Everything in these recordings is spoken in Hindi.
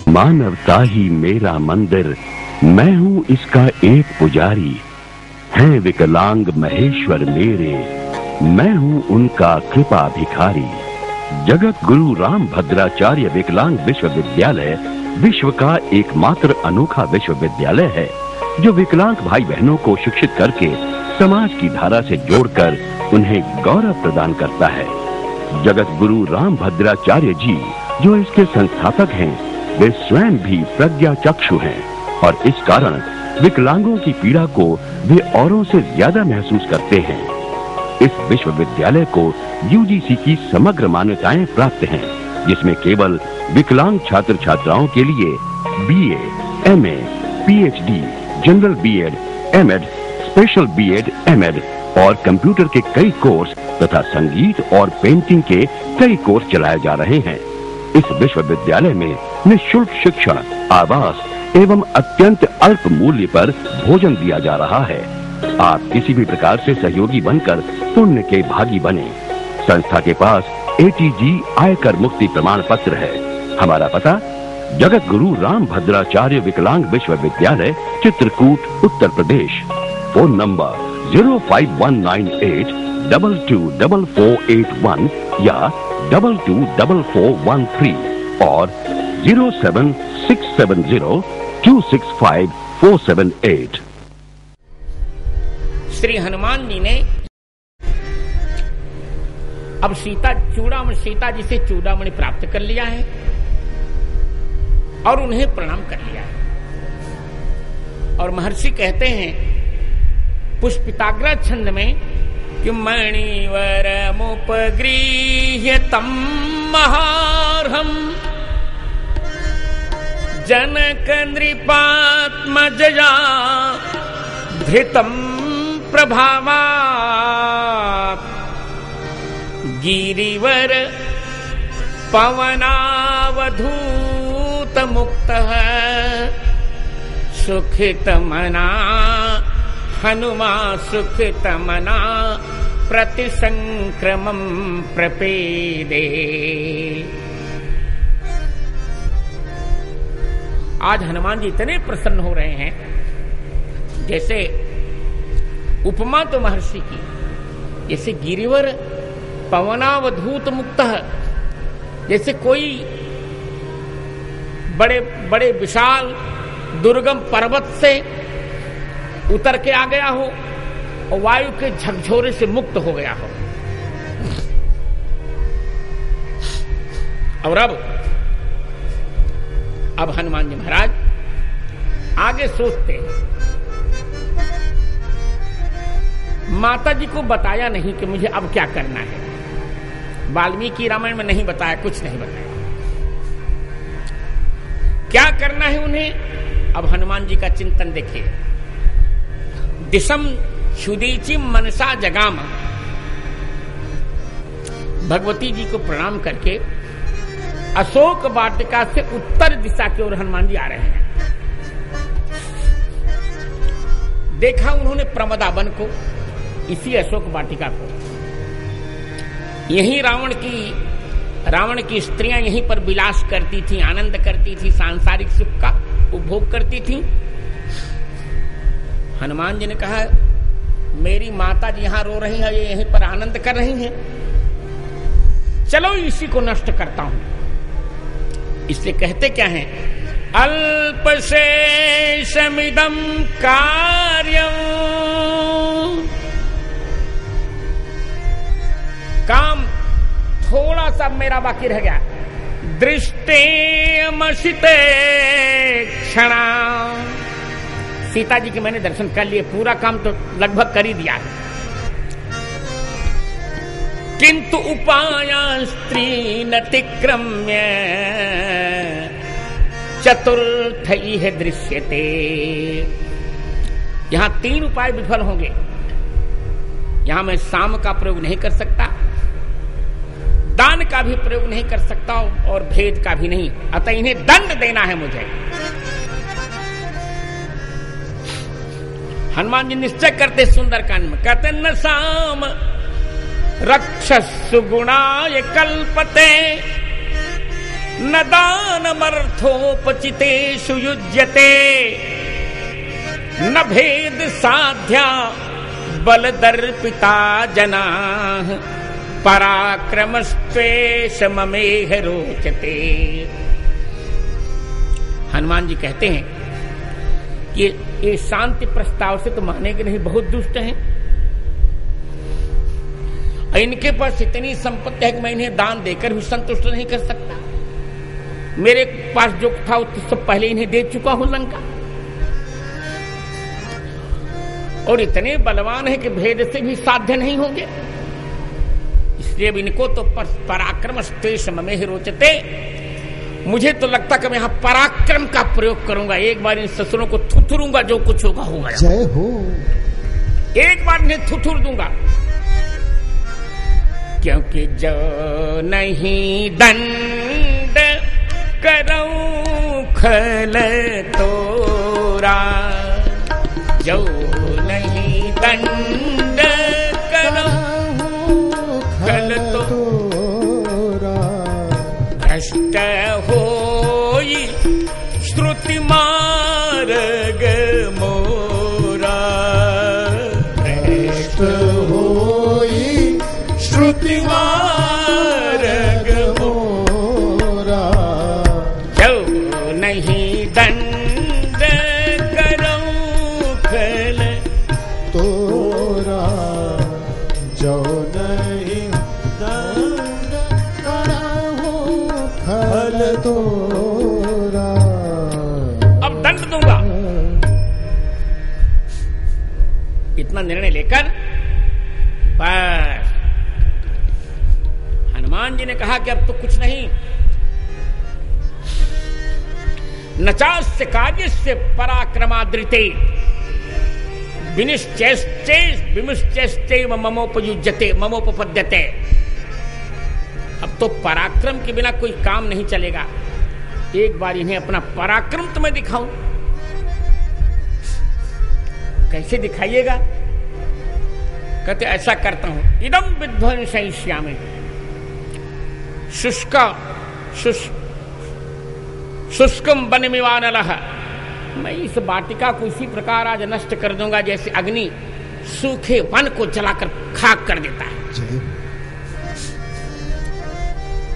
मानवता ही मेरा मंदिर, मैं हूँ इसका एक पुजारी। हैं विकलांग महेश्वर मेरे, मैं हूँ उनका कृपा भिखारी। जगत गुरु राम भद्राचार्य विकलांग विश्वविद्यालय विश्व का एकमात्र अनोखा विश्वविद्यालय है जो विकलांग भाई बहनों को शिक्षित करके समाज की धारा से जोड़कर उन्हें गौरव प्रदान करता है। जगत गुरु राम भद्राचार्य जी जो इसके संस्थापक हैं, वे स्वयं भी प्रज्ञा चक्षु हैं और इस कारण विकलांगों की पीड़ा को वे औरों से ज्यादा महसूस करते हैं। इस विश्वविद्यालय को यूजीसी की समग्र मान्यताएं प्राप्त हैं, जिसमें केवल विकलांग छात्र छात्राओं के लिए BA, MA, PhD, general BEd, MEd, special BEd, MEd और कंप्यूटर के कई कोर्स तथा संगीत और पेंटिंग के कई कोर्स चलाए जा रहे हैं। इस विश्वविद्यालय में निःशुल्क शिक्षा, आवास एवं अत्यंत अल्प मूल्य पर भोजन दिया जा रहा है। आप किसी भी प्रकार से सहयोगी बनकर पुण्य के भागी बने। संस्था के पास ATG आयकर मुक्ति प्रमाण पत्र है। हमारा पता जगत गुरु राम भद्राचार्य विकलांग विश्वविद्यालय, चित्रकूट, उत्तर प्रदेश। फोन नंबर 05198 224481 या 224413 और 07670 265478। श्री हनुमान जी ने अब सीता जी से चूड़ामणि प्राप्त कर लिया है और उन्हें प्रणाम कर लिया है। और महर्षि कहते हैं पुष्पिताग्र छंद में कि मणिवर मुपगृह्य तम महार्हम जनक नृपात्मजया धृतम प्रभावात् गिरिवर पवनावधूत मुक्तः सुखितमना हनुमा सुखितमना प्रतिसंक्रमं प्रपेदे। आज हनुमान जी इतने प्रसन्न हो रहे हैं जैसे उपमा तो महर्षि की, जैसे गिरिवर पवनावधूत मुक्त, जैसे कोई बड़े बड़े विशाल दुर्गम पर्वत से उतर के आ गया हो और वायु के झकझोरे से मुक्त हो गया हो। और अब हनुमान जी महाराज आगे सोचते हैं। माता जी को बताया नहीं कि मुझे अब क्या करना है। वाल्मीकि रामायण में नहीं बताया, कुछ नहीं बताया क्या करना है उन्हें। अब हनुमान जी का चिंतन देखिए। दिशम क्षुदीचि मनसा जगाम, भगवती जी को प्रणाम करके अशोक वाटिका से उत्तर दिशा की ओर हनुमान जी आ रहे हैं। देखा उन्होंने प्रमदा वन को, इसी अशोक वाटिका को। यही रावण की स्त्रियां यहीं पर विलास करती थी, आनंद करती थी, सांसारिक सुख का उपभोग करती थी। हनुमान जी ने कहा मेरी माता जी यहां रो रही है, ये यहीं पर आनंद कर रही हैं, चलो इसी को नष्ट करता हूं। इससे कहते क्या हैं, अल्पशेषमिदं कार्यं, काम थोड़ा सा मेरा बाकी रह गया। दृष्टेमसिते क्षणा, सीता जी के मैंने दर्शन कर लिए, पूरा काम तो लगभग कर ही दिया है। किंतु उपायान् स्त्रीन् अतिक्रम्य चतुर्थैः दृश्यते। यहां 3 उपाय विफल होंगे। यहां मैं साम का प्रयोग नहीं कर सकता, दान का भी प्रयोग नहीं कर सकता और भेद का भी नहीं, अतः इन्हें दंड देना है मुझे। हनुमान जी निश्चय करते सुंदरकांड में, कहते न साम रक्षसु गुणाय कल्पते न दानमर्थ अर्थोपचितेषु युज्यते न भेद साध्या बलदर्पिता जनाः पराक्रमस्त्वेष ममेह रोचते। हनुमान जी कहते हैं कि ये शांति प्रस्ताव से तो मानेंगे नहीं, बहुत दुष्ट हैं। इनके पास इतनी संपत्ति है कि मैं इन्हें दान देकर भी संतुष्ट नहीं कर सकता। मेरे पास जो था उससे पहले इन्हें दे चुका हूं लंका, और इतने बलवान है कि भेद से भी साध्य नहीं होंगे। इसलिए इनको तो पराक्रम स्तेष ममेह रोचते। मुझे तो लगता कि मैं यहां पराक्रम का प्रयोग करूंगा। एक बार इन ससुरों को थुथुरूंगा, जो कुछ होगा होगा। जय हो। एक बार इन्हें थुथुर दूंगा, क्योंकि जो नहीं दंड करऊं खल तोरा, जो नहीं दंड करऊं खल तोरा, भ्रष्ट होई श्रुति मार्ग मोरा, भ्रष्ट होई श्रुति मार्ग मोरा, जो नहीं दंड करऊं खल तोरा, जो नहीं दंड करऊं खल तोरा। अब दंड दूंगा। इतना निर्णय लेकर बस हनुमान जी ने कहा कि अब तो कुछ नहीं। नचास्य कार्यस्य पराक्रमादृते विनिश्चैश्चैव ममोपयुज्यते ममोपपद्यते। अब तो पराक्रम के बिना कोई काम नहीं चलेगा। एक बार इन्हें अपना पराक्रम तो मैं दिखाऊं। कैसे दिखाइएगा? कहते ऐसा करता हूं, इदम विध्वंसयिष्यामि शुष्कम वनमिवानलः। मैं इस वाटिका को इसी प्रकार आज नष्ट कर दूंगा जैसे अग्नि सूखे वन को जलाकर खाक कर देता है।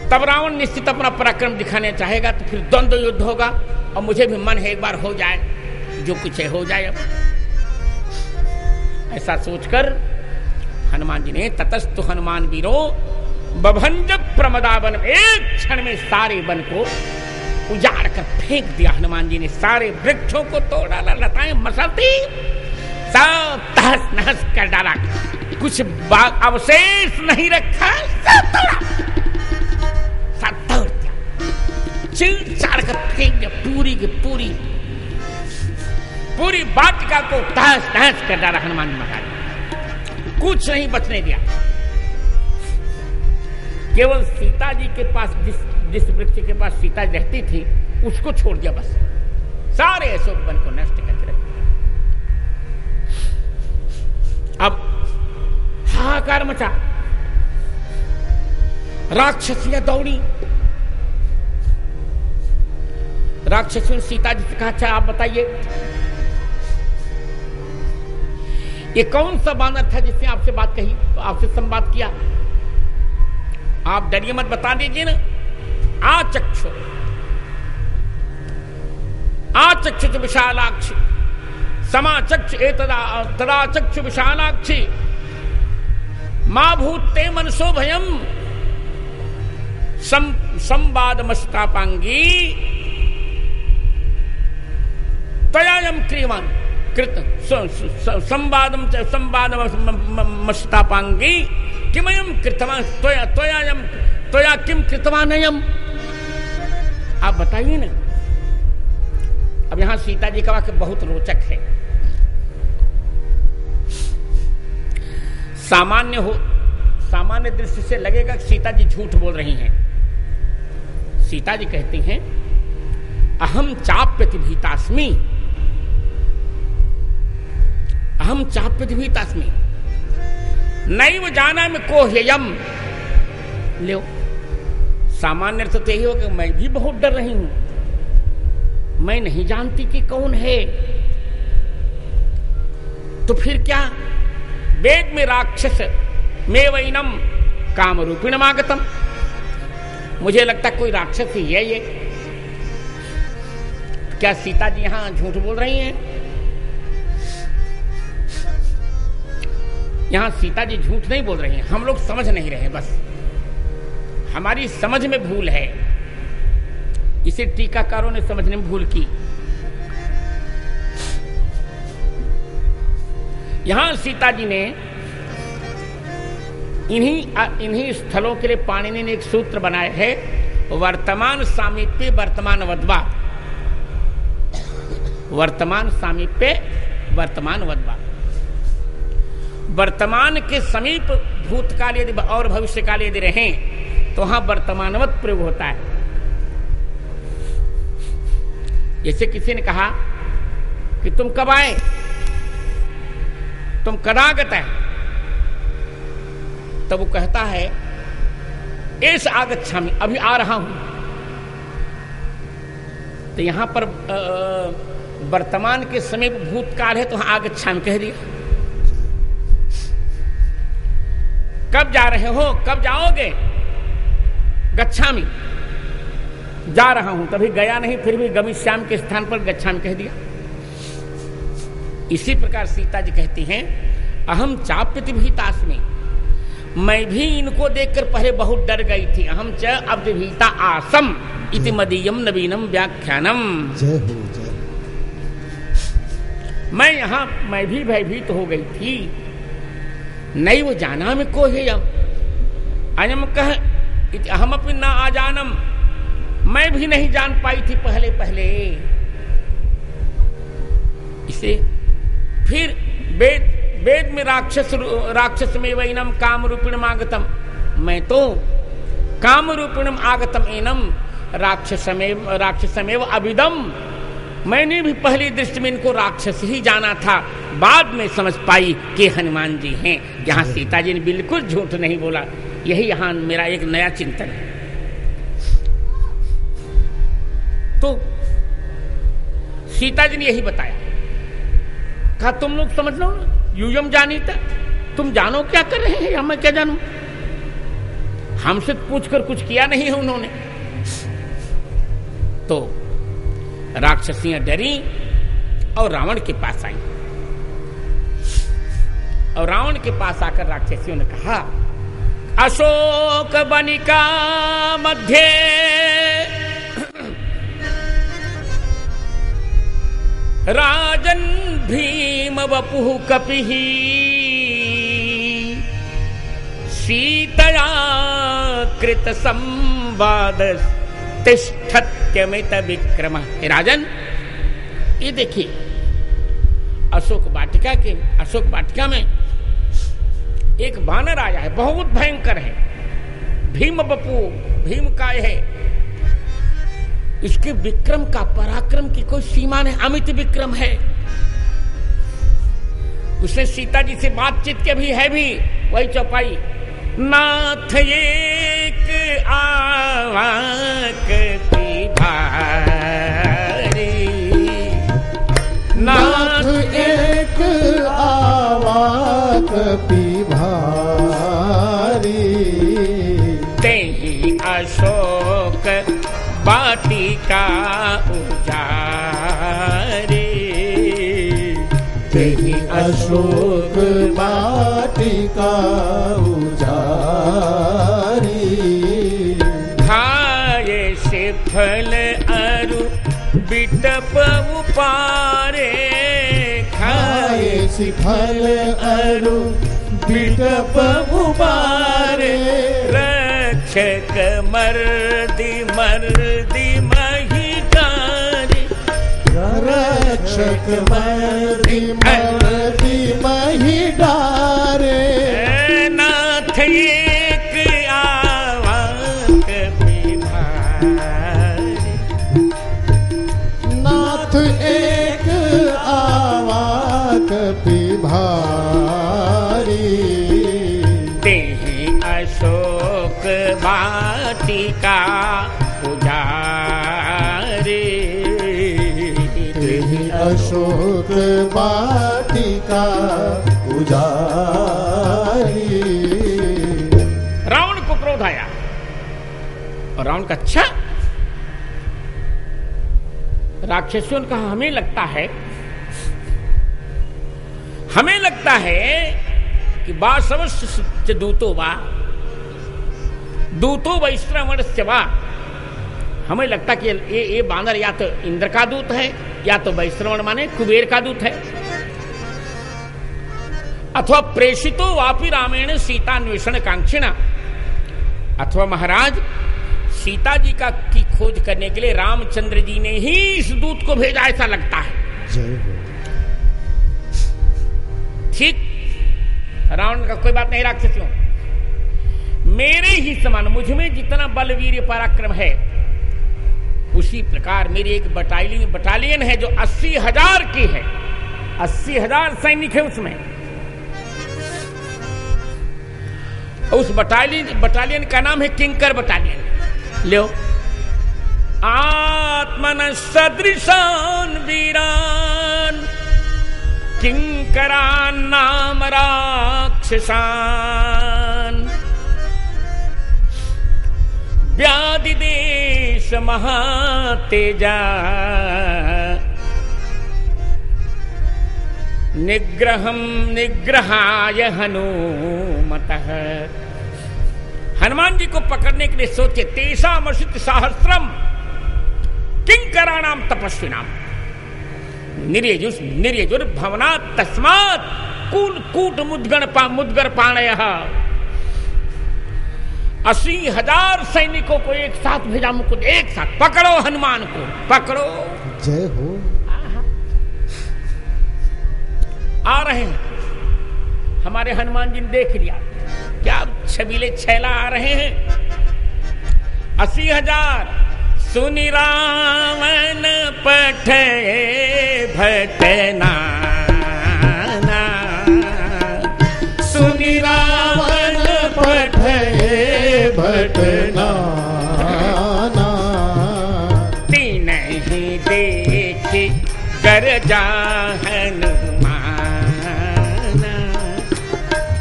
तब रावण निश्चित अपना पराक्रम दिखाने चाहेगा, तो फिर द्वंद्व युद्ध होगा, और मुझे भी मन है एक बार हो जाए, जो कुछ है हो जाए। अब ऐसा सोचकर हनुमान जी ने ततस्तु हनुमान वीरो बभंज प्रमदावन, एक क्षण में सारे वन को उजाड़ कर फेंक दिया। हनुमान जी ने सारे वृक्षों को तोड़ डाला, लताएं मसलती सब तहस नहस कर डाला, कुछ बाग अवशेष नहीं रखा, सब तोड़ा, सब तोड़ दिया, चीर चाड़ कर फेंक दिया। पूरी की पूरी वाटिका को तहस नहस कर डाला हनुमान जी महाराज, कुछ नहीं बचने दिया। केवल सीता जी के पास जिस वृक्ष के पास सीता रहती थी उसको छोड़ दिया, बस सारे अशोक वन को नष्ट करके रख दिया। अब हाहाकार मचा, राक्षसियां दौड़ी। राक्षसियों ने सीता जी से कहा, अच्छा आप बताइए ये कौन सा बानर था जिसने आपसे बात कही, आपसे संवाद किया? आप डरिए मत, बता दीजिए ना। आचक्षु विशालाक्षी समाचक्षु तदाचक्षु विशालाक्षी मा भूते मनसो भयम संवादमस्तापांगी तयायम क्रियमाण कृत संवादमस्तापांगी किमयम कृतवान त्वया किम कृतवानयम। आप बताइए ना। अब यहां सीता जी का वाक्य बहुत रोचक है। सामान्य दृष्टि से लगेगा कि सीता जी झूठ बोल रही हैं। सीता जी कहती हैं, अहम चाप्यतिभीतास्मि, अहम चाप्यतिभीतास्मि नैव जानामि को ह्ययम्। लो, सामान्य अर्थ तो यही होगा, मैं भी बहुत डर रही हूं। मैं नहीं जानती कि कौन है। तो फिर क्या? वेद में राक्षस में वैनम काम रूपिणमागतम, मुझे लगता कोई राक्षस ही है ये। क्या सीता जी यहां झूठ बोल रही हैं? यहां सीता जी झूठ नहीं बोल रही हैं, हम लोग समझ नहीं रहे, बस हमारी समझ में भूल है। इसे टीकाकारों ने समझने में भूल की। यहां सीता जी ने इन्हीं स्थलों के लिए पाणिनि ने एक सूत्र बनाया है, वर्तमान सामीप्य वर्तमान वद्वा। वर्तमान सामीप्य वर्तमान वद्वा, वर्तमान के समीप भूतकाल यदि और भविष्यकाल यदि रहें तो वहां वर्तमानवत प्रयोग होता है। जैसे किसी ने कहा कि तुम कब आए, तुम कदागत है, तब वो कहता है एष आगच्छामि, अभी आ रहा हूं। तो यहां पर वर्तमान के समीप भूतकाल है तो वहां आगच्छामि कह दिया। कब जा रहे हो, कब जाओगे? गच्छामि, जा रहा हूं, तभी गया नहीं, फिर भी गमिष्यामि के स्थान पर गच्छामि कह दिया। इसी प्रकार सीता जी कहती हैं अहम चाप्यतिभीतास्मि, मैं भी इनको देखकर पहले बहुत डर गई थी। अहम च अब्धिभीता आसम इति मदीयम नवीनम व्याख्यानम। जय हो जय। मैं भी भयभीत हो गई थी। नैव जानामि को हेयम अयम कह अहमपि न आजानम, मैं भी नहीं जान पाई थी पहले। इसे फिर वेद में राक्षस में वैनम काम रूपिणम आगतम, मैं तो काम रूपिणम आगतम एनम राक्षसमेव अभिदम, मैंने भी पहली दृष्टि में इनको राक्षस ही जाना था, बाद में समझ पाई कि हनुमान जी हैं। यहाँ सीता जी ने बिल्कुल झूठ नहीं बोला। यही यहाँ मेरा एक नया चिंतन है। तो सीता जी ने यही बताया, कहा तुम लोग समझ लो ना, यूयम जानी था, तुम जानो क्या कर रहे हैं, मैं क्या जानूं? हमसे पूछकर कुछ किया नहीं है उन्होंने। तो राक्षसियां डरी और रावण के पास आई, और रावण के पास आकर राक्षसियों ने कहा अशोक बनिका मध्य राजन भीम वपुः कपिः सीतया कृत संवाद तिष्ठत्यमित विक्रम। राजन, ये देखिए अशोक वाटिका में एक वानर आया है, बहुत भयंकर है, भीम वपु, भीम काय है। इसके विक्रम का, पराक्रम की कोई सीमा नहीं, अमित विक्रम है। उसने सीता जी से बातचीत की भी है, भी वही चौपाई, नाथ एक आवाक भारी, नाथ एक आवाक भारी, तेहि अशोक वाटिका उजारे, तेहि अशोक वाटिका उजारी, खाए से फल अरु बिटप उपारे, खाए से फल अरु बिटप उपारे, रक्षक मर्दी महिटारी, रक्षक मर्दी महिटारे, नाथ एक आवाक भारी, नाथ एक आवाक भारी, तेहि अशोक वाटिका उजारे। अशोक वाटिका उजारी। रावण को क्रोध आया और रावण का अच्छा राक्षसों ने कहा हमें लगता है कि वासवस्य दूतो वा दूतो वैश्रवणस्य वा। हमें लगता कि ये बानर या तो इंद्र का दूत है या तो वैश्रवण माने कुबेर का दूत है, अथवा प्रेषितो वापि रामेण सीतान्वेषण कांक्षिणा, अथवा महाराज सीता जी का की खोज करने के लिए रामचंद्र जी ने ही इस दूत को भेजा, ऐसा लगता है। ठीक, रावण का कोई बात नहीं। राक्षसियों, मेरे ही समान मुझ में जितना बलवीर पराक्रम है उसी प्रकार मेरी एक बटालियन है जो 80,000 की है। 80,000 सैनिक है उसमें। उस बटालियन का नाम है किंकर बटालियन। लो, आत्मन सदृशान वीरान किंकरान नाम राक्षसान व्याधिदेश महातेजा निग्रहाय हनुमतः। हनुमान जी को पकड़ने के लिए सोचे तेषामशित सहस्रम किंकराणाम तपस्विनाम निर्यजुर भवनात् तस्मात् कूट मुद्गर पाणयः। 80,000 सैनिकों को एक साथ भेजा मुकुट, एक साथ पकड़ो हनुमान को, पकड़ो। जय हो। आ रहे हैं हमारे हनुमान जी ने देख लिया, क्या छबीले छैला आ रहे हैं। 80,000 सुनि रावण पठे भटना, सुनि रावण पठे भटना। तीन ही देखी गरजा हनुमान,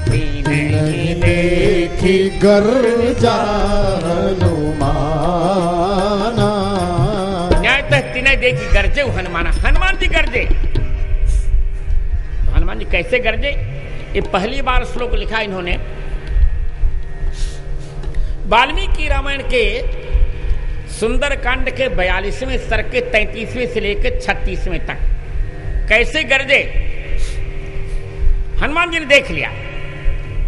तीन ही देखी गरजा हनुमान। न्यायतः तीन देखी गरजे हनुमान। हनुमान जी गरजे तो हनुमान जी कैसे गरजे? ये पहली बार श्लोक लिखा इन्होंने वाल्मीकि रामायण के सुंदरकांड के 42वें सर्ग के 33वें से लेकर 36वें तक। कैसे गरजे हनुमान जी ने देख लिया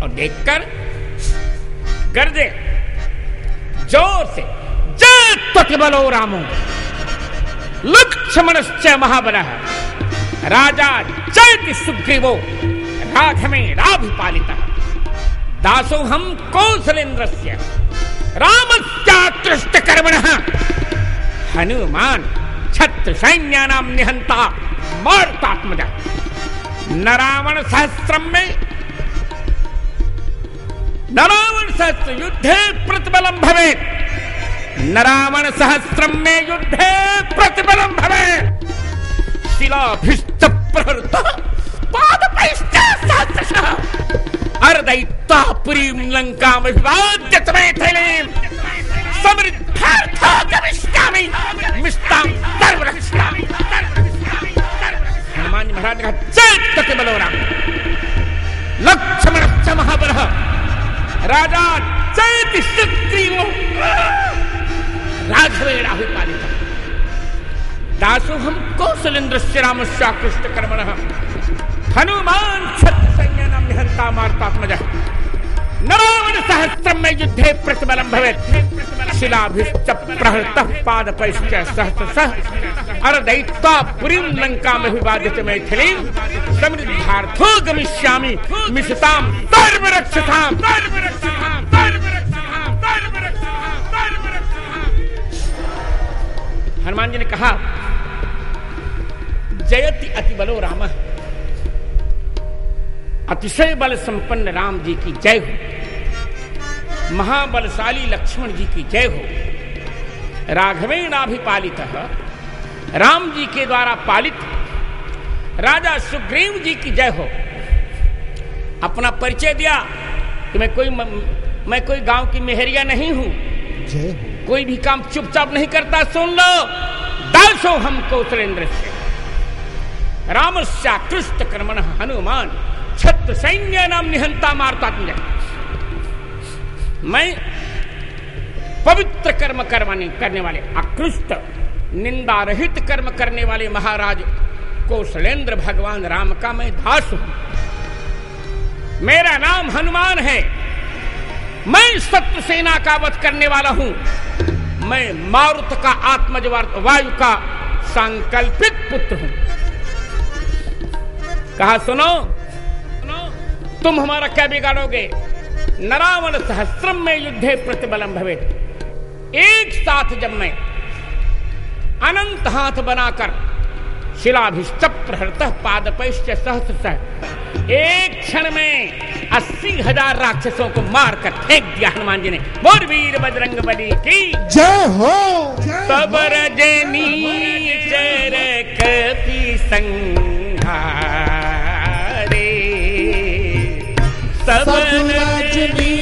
और देखकर गरजे जोर से, जय त्वतिबलो रामो लक्ष्मणश्च महाबलः राजा जयति सुग्रीवो राघवेणाभिपालितः दासो हम कौसलेन्द्रस्य रामस्याकृष्टकर्मणः हनुमान छत्र सैन्यानां निहंता मार्तात्मजा। न रावण सहस्र युद्धे प्रतिबलं भवेत्, न रावण सहस्रम में युद्धे प्रतिबलं भवेत्। शिलाभिश्च प्रहृतः पादपैश्च सहस्रशः अर्दयित्वा पुरीं लङ्कामभिवाद्य च मैथिलीं समृद्धार्थं गमिष्यामि मिष्टां सर्वरक्षामि। हनुमान जी महाराज ने कहा, जय त्वतिबलो राम लक्ष्मणश्च महाबलः राजा जयति सुग्रीवो राघवेणाभिपालितः दासो हम कौसलेन्द्रस्य रामस्याकृष्टकर्मणः हनुमान छत्रसैन्यानां निहंता मार्तात्मजः। न रावण सहस्रम में युद्धे प्रतिबलं भवेत्, शिलाभिश्च प्रहृतः पादपैश्च सहस्रशः अर्दयित्वा पुरीं लङ्कामभिवाद्य च मैथिलीं समृद्धार्थो गमिष्यामि मिषतां सर्वरक्षसां। हनुमान जी ने कहा, जयति अति बलो रामः, अतिशय बल संपन्न राम जी की जय हो, महाबलशाली लक्ष्मण जी की जय हो। राघवेणाभिपालितः राम जी के द्वारा पालित राजा सुग्रीव जी की जय हो। अपना परिचय दिया कि मैं कोई गांव की मेहरिया नहीं हूं, जय हो। कोई भी काम चुपचाप नहीं करता। सुन लो, दासो हम कौशलेंद्र से रामस्या कृष्ट कर्मण हनुमान छत्र सैन्य नाम निहंता मारतात्मज। मैं पवित्र कर्म करने वाले, अकृष्ट निंदा रहित कर्म करने वाले महाराज कौशलेंद्र भगवान राम का मैं दास हूं। मेरा नाम हनुमान है। मैं शत्रु सेना का वध करने वाला हूं। मैं मारुत का आत्मज वायु का संकल्पित पुत्र हूं। कहा सुनो, तुम हमारा क्या बिगाड़ोगे? नरावण सहस्रम में युद्धे प्रतिबलम भवेत्। एक साथ जब मैं अनंत हाथ बनाकर शिलाभिश्च प्रहृतः पादपैश्च सहस्रशः, एक क्षण में 80,000 राक्षसों को मारकर फेंक दिया हनुमान जी ने। बोल वीर बजरंग बली की जय हो। सब रजनी चर कपि संहारे, सब रजनी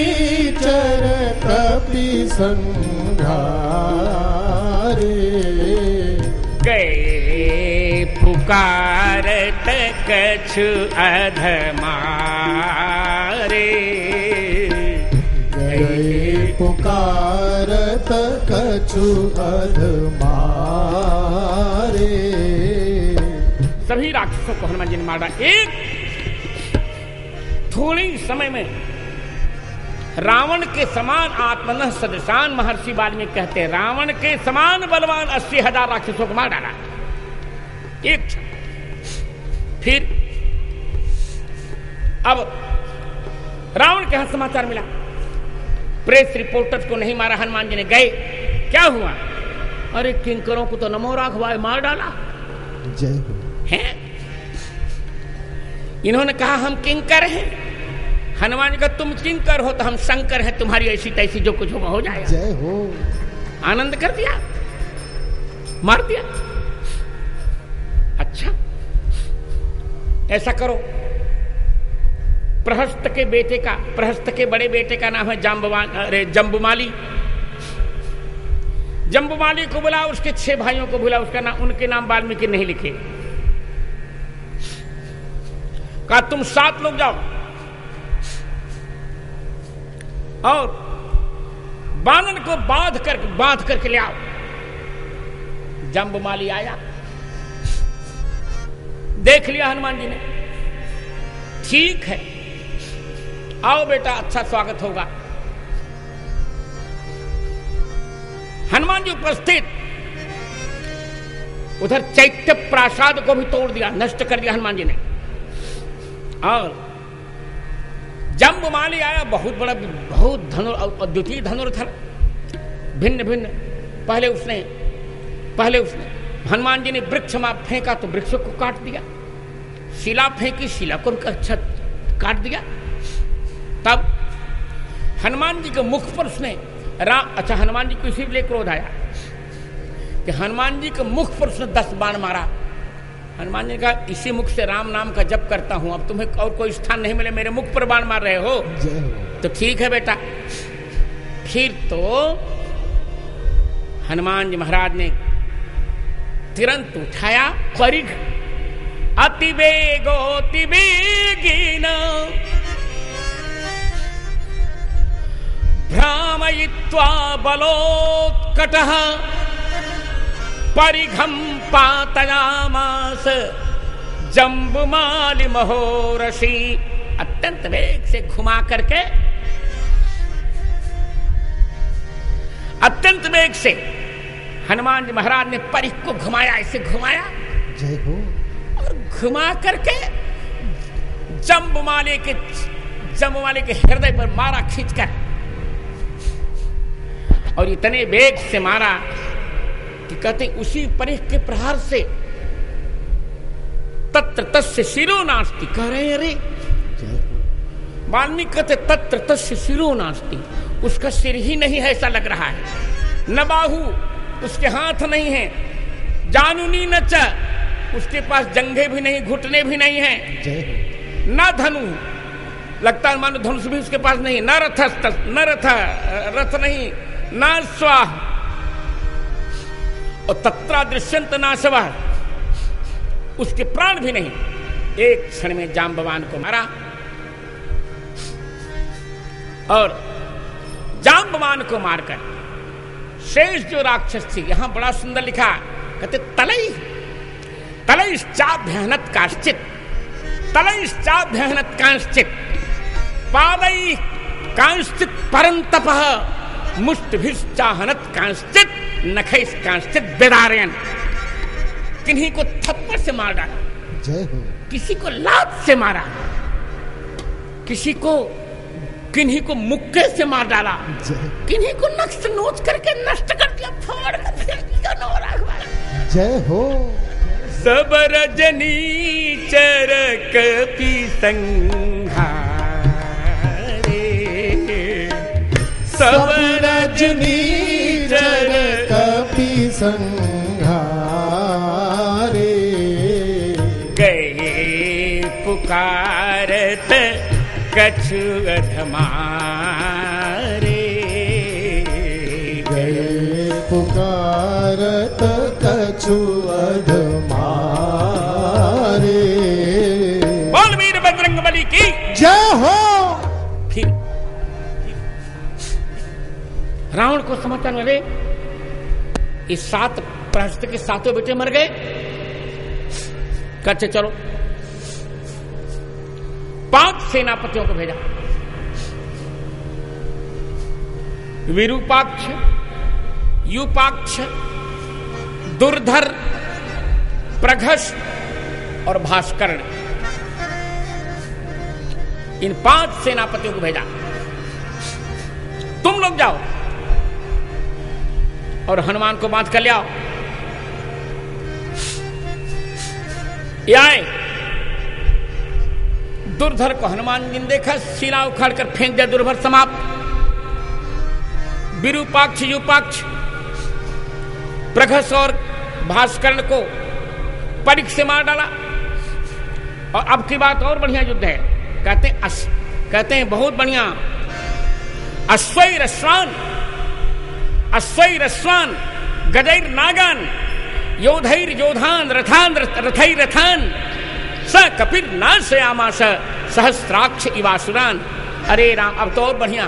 चर कपि संहारे, गए पुकारत कछु अधमारे, गए पुकारत कछु अधमारे। सभी राक्षसों को हनुमान जी ने मारा। एक थोड़े ही समय में रावण के समान आत्मनः सदृशान महर्षि वाल्मीकि कहते हैं, रावण के समान बलवान 80,000 राक्षसों को मार डाला एक क्षण। फिर अब रावण के यहां समाचार मिला, प्रेस रिपोर्टर्स को नहीं मारा हनुमान जी ने। गए, क्या हुआ? अरे किंकरों को तो नमो राघवाय मार डाला। जय हो। हैं? इन्होंने कहा हम किंकर हैं। हनुमान जी का तुम किंकर हो तो हम शंकर हैं, तुम्हारी ऐसी तैसी जो कुछ होगा हो जाएगा। जय हो। आनंद कर दिया, मार दिया। अच्छा, ऐसा करो, प्रहस्त के बड़े बेटे का नाम है जंबुमाली। जंबुमाली को बुला, उसके 6 भाइयों को बुला, उसका नाम, उनके नाम वाल्मीकि नहीं लिखे। कहा तुम 7 लोग जाओ और बानर को बांध करके ले आओ। जंबुमाली आया, देख लिया हनुमान जी ने, ठीक है, आओ बेटा, अच्छा स्वागत होगा। हनुमान जी उपस्थित, उधर चैत्य प्रासाद को भी तोड़ दिया, नष्ट कर दिया हनुमान जी ने। और जंबुमाली आया, बहुत बड़ा, बहुत अद्वितीय धनुर्धर, भिन्न भिन्न। पहले उसने हनुमान जी ने वृक्ष में फेंका तो वृक्ष को काट दिया, शिला फेंकी, शिला को अच्छा काट दिया। तब हनुमान जी के मुख पर उसने अच्छा, हनुमान जी को इसीलिए क्रोध आया कि हनुमान जी के मुख पर उसने 10 बाण मारा। हनुमान जी ने कहा इसी मुख से राम नाम का जप करता हूं, अब तुम्हें और कोई स्थान नहीं मिले, मेरे मुख पर बाण मार रहे हो। तो ठीक है बेटा। फिर तो हनुमान जी महाराज ने तुरंत उठाया परिघ, अतिवेगोति वेगेन भ्रामयित्वा बलोत्कटः परिघं पातयामास जंबुमाली महोरषि। अत्यंत वेग से घुमा करके, अत्यंत वेग से हनुमान जी महाराज ने परिघ को घुमाया, ऐसे घुमाया, जय हो, और घुमा करके जंबुमाली के हृदय पर मारा खींचकर, और इतने वेग से मारा कि कहते उसी परिघ के प्रहार से तत्र तस्य शिरो नास्ति। कह रहे अरे वाल्मीकि कहते तत्र तस्य शिरो नास्ति, उसका सिर ही नहीं है ऐसा लग रहा है, न बाहु, उसके हाथ नहीं है, जानुनी न च, उसके पास जंघे भी नहीं, घुटने भी नहीं है, जय हो। ना धनु, लगता है मानो धनुष भी उसके पास नहीं, न रथ नहीं, ना स्वाह, और तत्रा दृश्यंत नाशवा, उसके प्राण भी नहीं। एक क्षण में जाम्बवान को मारा, और जाम्बवान को मारकर शेष जो राक्षस थी, यहां बड़ा सुंदर लिखा, कहते तलैश्चाभ्यहनत काश्चित, तलैश्चाभ्यहनत कांश्चित, पादै कांश्चित परंतपः, मुष्टिभिश्चाहनत कांश्चित, नखैश्च कांश्चित बेदारयन्। किन्हीं को थप्पड़ से मार डाला, जय हो। किसी को लात से मारा, किन्हीं को मुक्के से मार डाला, किन्हीं को नक्श नोच करके नष्ट कर दिया, फोड़ कर दिया। जय हो। सब रजनी चरक की संहारे, सब रजनी चरक की संहारे, गए पुकारत कछु अधमारे, गए पुकारत कछु अधमारे। बोल वीर बजरंगबली की जय हो। फिर रावण को समाचार मिले, इस 7 प्रहस्त के 7 बेटे मर गए। कहते चलो 5 सेनापतियों को भेजा, विरूपाक्ष, यूपाक्ष, दुर्धर, प्रघस और भास्कर्ण, इन 5 सेनापतियों को भेजा, तुम लोग जाओ और हनुमान को बांध कर ले आओ। ये आए, दुर्धर को हनुमान जी ने देखा, शिला उखाड़ कर फेंक दिया, दुर्धर समाप्त। विरूपाक्ष, यूपाक्ष, प्रघस और भास्कर्ण को परिख से मार डाला। और अब की बात और बढ़िया युद्ध है, कहते हैं बहुत बढ़िया। अश्वैरश्वान गजैर नागान, योधैर योधान, रथान रथैरथान, स कपिर नाशयामास सहस्राक्ष इवासुरान। अरे राम, अब तो और बढ़िया,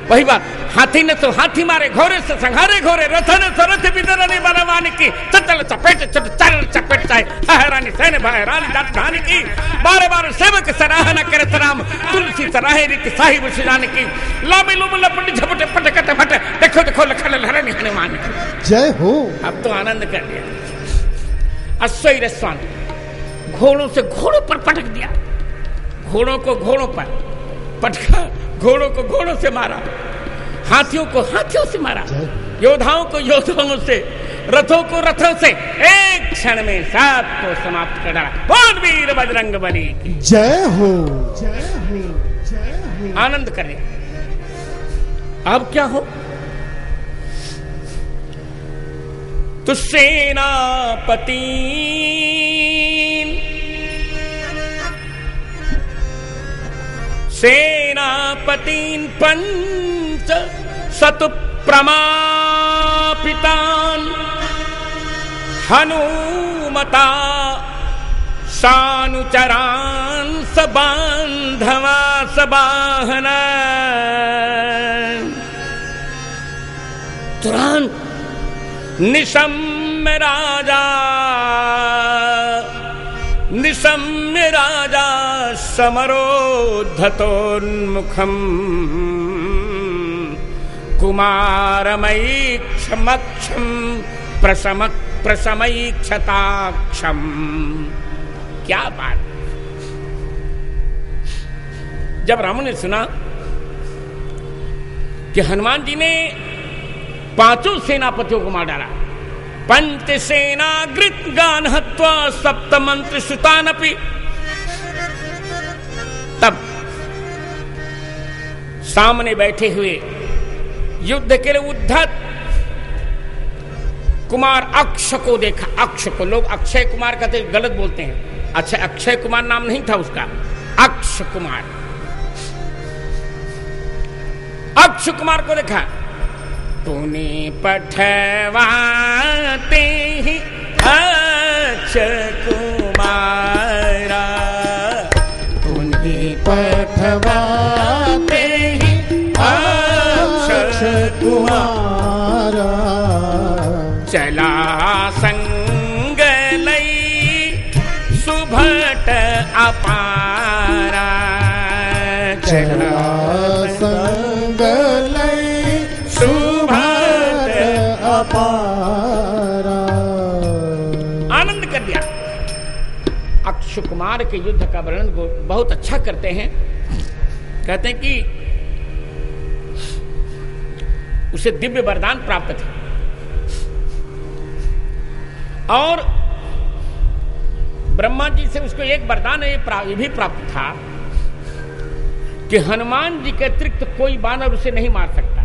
वही बात, हाथी ने तो हाथी मारे, घोड़े से संहारे घोड़े, रथ ने तो रथ बिदरने बलवान की, चल चपेट चल चपेट चाहे, हरानी सैन्य भयरानी जात धानी की, बारे बारे सेवक सराहना करे तराम, तुलसी सराहे रीति साहिब शिजान की, लामे लुम लपट झपटे पटकते फटे, देखो देखो लखन लहरनी हनुमान की। जय हो। अब तो आनंद कर लिया। अश्वैरश्वान, घोड़ों से घोड़ों पर पटक दिया, घोड़ों को घोड़ों पर पटका, घोड़ों को घोड़ों से मारा, हाथियों को हाथियों से मारा, योद्धाओं को योद्धाओं से, रथों को रथों से, एक क्षण में 7 को समाप्त कर डाला। बोल वीर बजरंगबली की जय हो। जय हो। जय हो। आनंद करें। अब क्या हो, तो सेनापति सेनापतीन 5 शतु प्रमापितान, हनुमता सानुचरान सबांधवा सबाहना। तुरंत निशम्य राजा समरोद्धतोन्मुखम, कुमारमैक्षमक्षम प्रशमैक्षताक्षम। क्या बात। जब रावण ने सुना कि हनुमान जी ने 5 सेनापतियों को मार डाला, पंच सेनाग्रित गान हत्वा सप्त मंत्र सुतानपि, तब सामने बैठे हुए युद्ध के लिए उद्धत कुमार अक्ष को देखा। अक्ष को लोग अक्षय कुमार कहते, गलत बोलते हैं। अच्छा, अक्षय कुमार नाम नहीं था उसका, अक्ष कुमार। अक्ष कुमार को देखा। तूने पठवाते ही अक्षय कुमारा, तूने पठवाते ही अक्षय कुमारा, चला संग लई सुभट अपारा, चला संग लई सुभट अपारा। आनंद कर दिया। अक्षय कुमार के युद्ध का वर्णन बहुत अच्छा करते हैं। कहते हैं कि उसे दिव्य वरदान प्राप्त थे और ब्रह्मा जी से उसको एक वरदान ये भी प्राप्त था कि हनुमान जी के अतिरिक्त कोई बानर उसे नहीं मार सकता।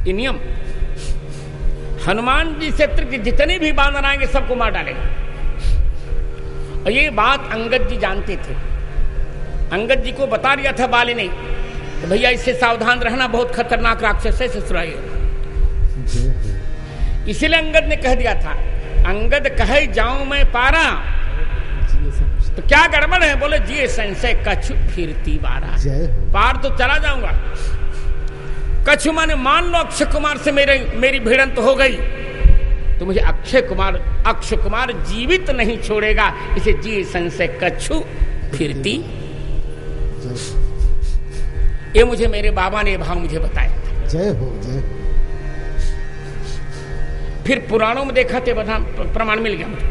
ये नियम, हनुमान जी से अतिरिक्त जितने भी बानर आएंगे सबको मार डालेगा। और ये बात अंगद जी जानते थे। अंगद जी को बता दिया था बाली ने, तो भैया इससे सावधान रहना, बहुत खतरनाक राक्षस है ससुराल। इसीलिए अंगद ने कह दिया था, अंगद कहे जाऊं मैं पारा, तो क्या गड़बड़ है? बोले जिए संशय कछु फिरती बारा। पार तो चला जाऊंगा, कछु माने मान लो अक्षय कुमार से मेरी भिड़ंत हो गई तो मुझे अक्षय कुमार जीवित नहीं छोड़ेगा। इसे जिए संशय कछु फिरती, ये मुझे मेरे बाबा ने भाव मुझे बताया। जय हो, जय हो। फिर पुराणों में देखा थे, प्रमाण मिल गया मुझे।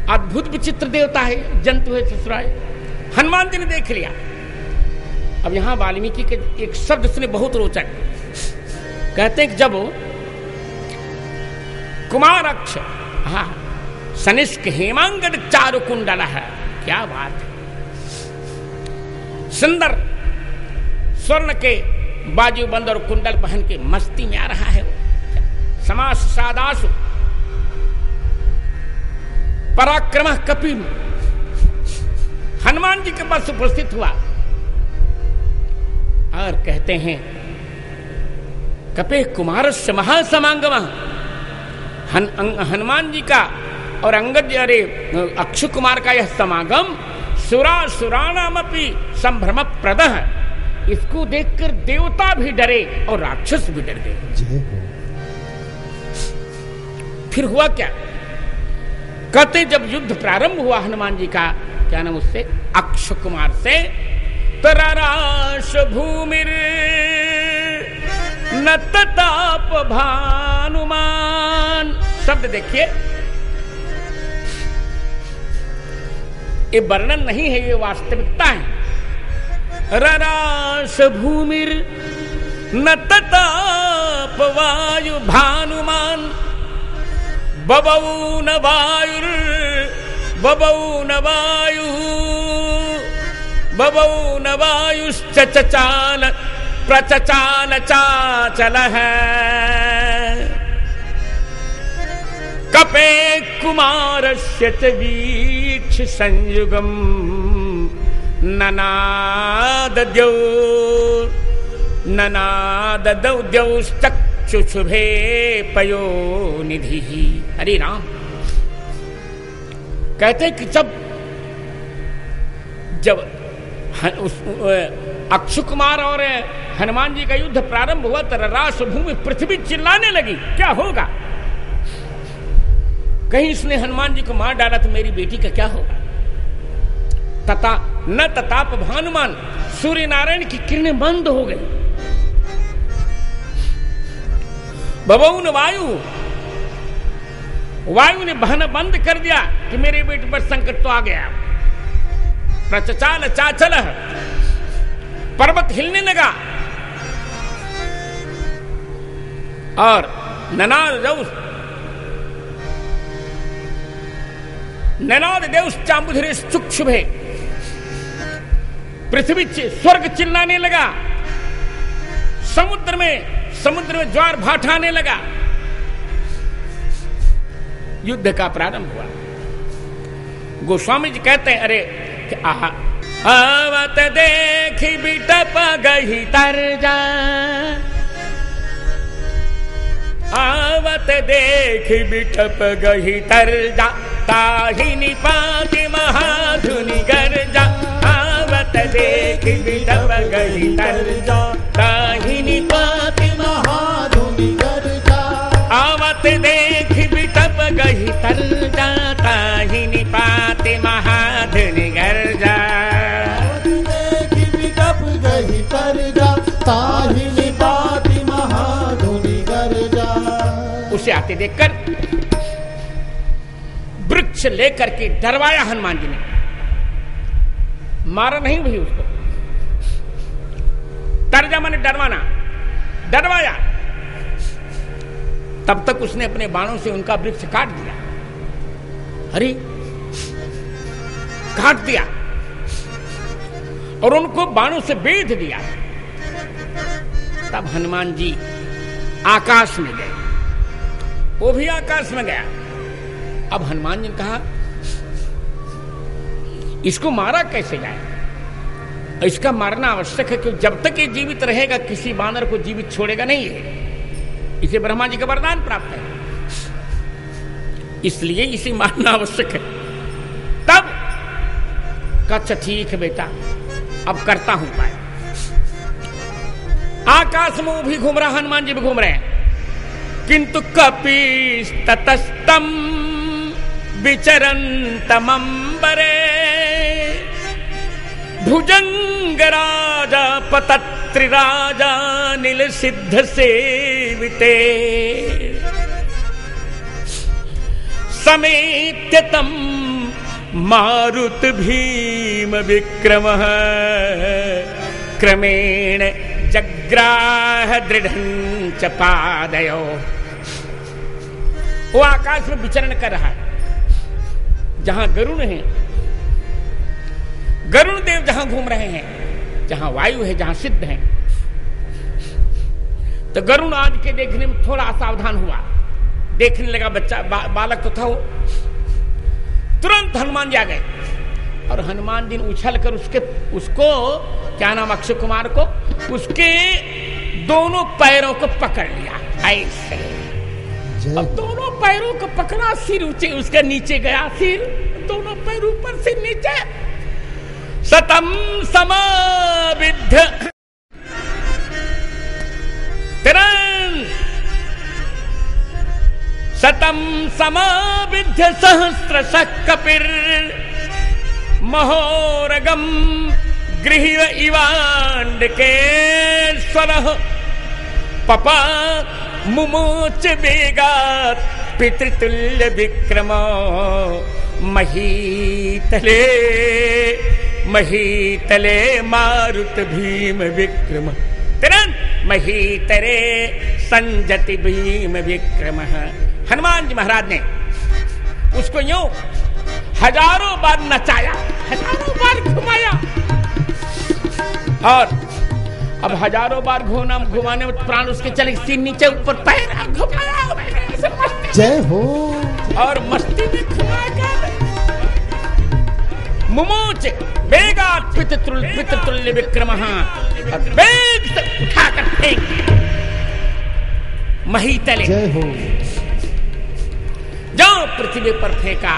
अद्भुत विचित्र देवता है, जंतु है ससुराल। हनुमान जी ने देख लिया। अब यहां वाल्मीकि के एक शब्द सुने बहुत रोचक। कहते हैं कि जब कुमार अक्ष, हाँ, सनिष्क हेमांगद चारु कुंडल है, क्या बात है, सुंदर स्वर्ण के बाजू बंद और कुंडल पहन के मस्ती में आ रहा है। समास सादासु पराक्रम कपिल हनुमान जी के पास उपस्थित हुआ और कहते हैं कपे कुमारस्य महासमागम। हनुमान जी का और अंगद, अरे अक्षय कुमार का यह समागम सुरासुराणामपि संभ्रम प्रद है। इसको देखकर देवता भी डरे और राक्षस भी डर गए। फिर हुआ क्या? कहते जब युद्ध प्रारंभ हुआ हनुमान जी का, क्या नाम उससे, अक्षय कुमार से, तराराश भूमिर न तताप भानुमान। शब्द देखिए, ये वर्णन नहीं है, ये वास्तविकता है। रराश भूमिर न तताप वायु भानुमान, बबऊ न वायुर बबऊ न वायु बबऊ न वायुश्चचाल प्रचचाल चाचल है। कपे कुमारस्य च वीक्ष संयुगम ननाद द्यौश्चक्षुषुभे पयो निधि। हरि राम। कहते कि जब अक्षय कुमार और हनुमान जी का युद्ध प्रारंभ हुआ तो रास भूमि पृथ्वी चिल्लाने लगी, क्या होगा? कहीं इसने हनुमान जी को मार डाला तो मेरी बेटी का क्या होगा? तथा न तताप भानुमान, सूर्य नारायण की किरणें बंद हो गई। बबऊन वायु ने बहना बंद कर दिया कि मेरे बेटे पर संकट तो आ गया। प्रचचाल चाचल, पर्वत हिलने लगा और ननाद देउस चांबुधरे चुक्षुभे, पृथ्वी स्वर्ग चिल्लाने लगा। समुद्र में समुद्र में ज्वार भाट आने लगा। युद्ध का प्रारंभ हुआ। गोस्वामी जी कहते हैं, अरे आवत देखी बिटप गही तरजा, आवत देखी बिटप गही तरजा, ताहि निपाति महाधुनि गर्जा, आवत देखी बिटप गही तरजा, ताहि निपाति महाधुनि गर्जा, आवत देखी बिटप गही तरजा, ताहि निपाति महाधुनि गर्जा, देखी बिटप गही तरजा, ताहि निपाति महाधुनि गर्जा। उसे आते देखकर वृक्ष लेकर के डरवाया हनुमान जी ने, मारा नहीं भाई उसको। तरजा माने डरवाना, डरवाया। तब तक उसने अपने बाणों से उनका वृक्ष काट दिया। अरे काट दिया और उनको बाणों से बेध दिया। तब हनुमान जी आकाश में गए, वो भी आकाश में गया। अब हनुमान जी ने कहा, इसको मारा कैसे जाए? इसका मारना आवश्यक है, क्योंकि जब तक ये जीवित रहेगा किसी बानर को जीवित छोड़ेगा नहीं है। इसे ब्रह्मा जी का वरदान प्राप्त है, इसलिए इसे मारना आवश्यक है। तब कच्छ ठीक है बेटा, अब करता हूं उपाय। आकाश में वो भी घूम रहा, हनुमान जी भी घूम रहे हैं। किंतु कपिस ततस्तम विचरन्तमंबरे, भुजंग राजा पतत्रिराजा नील सिद्ध सेविते, समेत्य तं मारुत भीम विक्रमः, क्रमेण जग्राह दृढ़ं च पादयो। वो आकाश में विचरण कर रहा है, जहां गरुण है, गरुण देव जहां घूम रहे हैं, जहां वायु है, जहां सिद्ध है। तो गरुण आज के देखने में थोड़ा असावधान हुआ, देखने लगा बच्चा बालक तो था वो। तुरंत हनुमान जी आ गए और हनुमान जी ने उछल कर उसको क्या नाम, अक्षय कुमार को, उसके दोनों पैरों को पकड़ लिया ऐसे। अब दोनों पैरों को पकड़ा, सिर ऊंचे उसके नीचे गया, सिर दोनों पैर ऊपर सिर नीचे। सतम समाविद्ध तिरन, सतम समाविद्ध सहस्र कपिर, महोरगम गृह इवांड के स्वरः, पपा मुमोच वेगात् पितृतुल्य विक्रमो, महीतले महीतले मारुत भीम विक्रम, तुरंत महीतरे संजति भीम विक्रम। हनुमान जी महाराज ने उसको यूं हजारों बार नचाया, हजारों बार घुमाया, और अब हजारों बार घुमाने में प्राण उसके चले, सिर नीचे ऊपर पैर घुमाया, जय हो। और मस्ती में घुमाकर मुमोच वेगात् पितृतुल्य विक्रमः, और वेग से उठाकर फेंक महीतले, जय हो। जो पृथ्वी पर फेंका।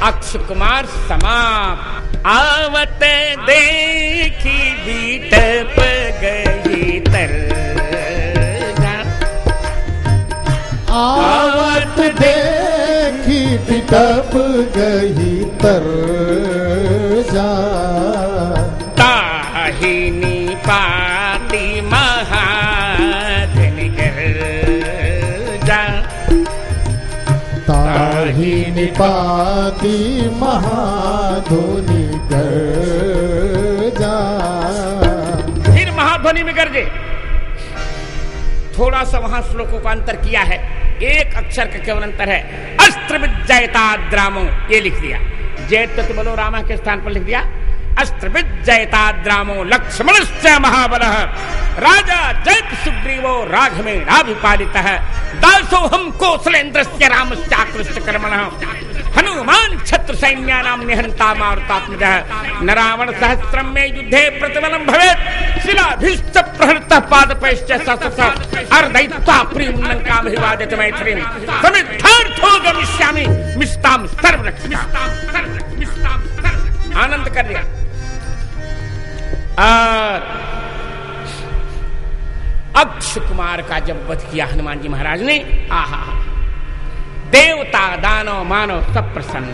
अक्षय कुमार समाप्त। आवत देखी बीटप गई तरजा, आवत देखी बिटप गई तरजा, ताहि निपाति महाधुनि गर्जा, ताहि निपाति महाधुनि गर्जा। फिर महाध्वनि में गर्जे। थोड़ा सा वहां श्लोकों का अंतर किया है, एक अक्षर का केवल अंतर है। अस्त्र विजयता द्रामो ये लिख दिया, जय तत्व बोलो रामा के स्थान पर लिख दिया अस्त्र विजयताद्रामो लक्ष्मणश्च महाबलः राजा जयत सुग्रीवो राघवेणाभिपालितः दासोऽहं कौसलेन्द्रस्य रामश्चाकृष्ट कर्मणः हनुमान् क्षत्र सैन्यानां निहन्ता मारुतात्मजः न रावण सहस्रं मे युद्धे प्रतिबलं भवेत् शिलाभिश्च प्रहृतः पादपैश्च ससस अर्धयित्वा प्रियं लङ्कामभिवादित मैथिलीं समिद्धार्थो गमिष्यामि मिष्टां सर्वरक्षितां आनंद कर लिया। अक्ष कुमार का जब वध किया हनुमान जी महाराज ने, आहा, देवता दानव मानव सब प्रसन्न।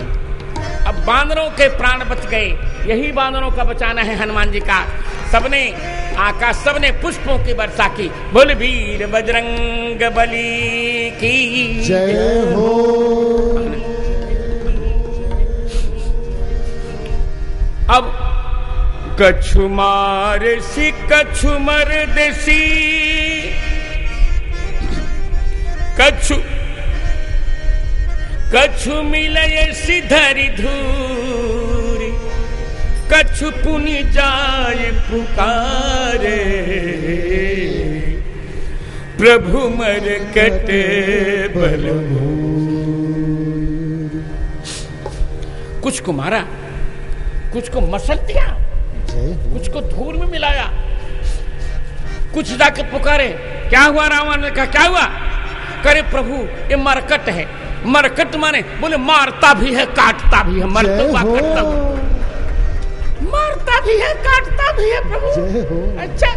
अब बांदरों के प्राण बच गए, यही बांदरों का बचाना है हनुमान जी का। सबने आकाश, सबने पुष्पों की वर्षा की। बोल वीर बजरंग बली की जय हो। अब कछु मार सी कछु मर देसी, कछु मिलय सिधरि धूरी, कछु पुनि जाय पुकारे, प्रभु मर कटे बल। कुछ को मारा, कुछ को मसल दिया, कुछ को धूल में मिलाया, कुछ जाके पुकारे। क्या हुआ? रावण ने कहा क्या हुआ? करे प्रभु ये मरकट है। मरकट माने बोले मारता भी है काटता भी है, मरता काटता भी, मारता भी है काटता भी है प्रभु। अच्छा,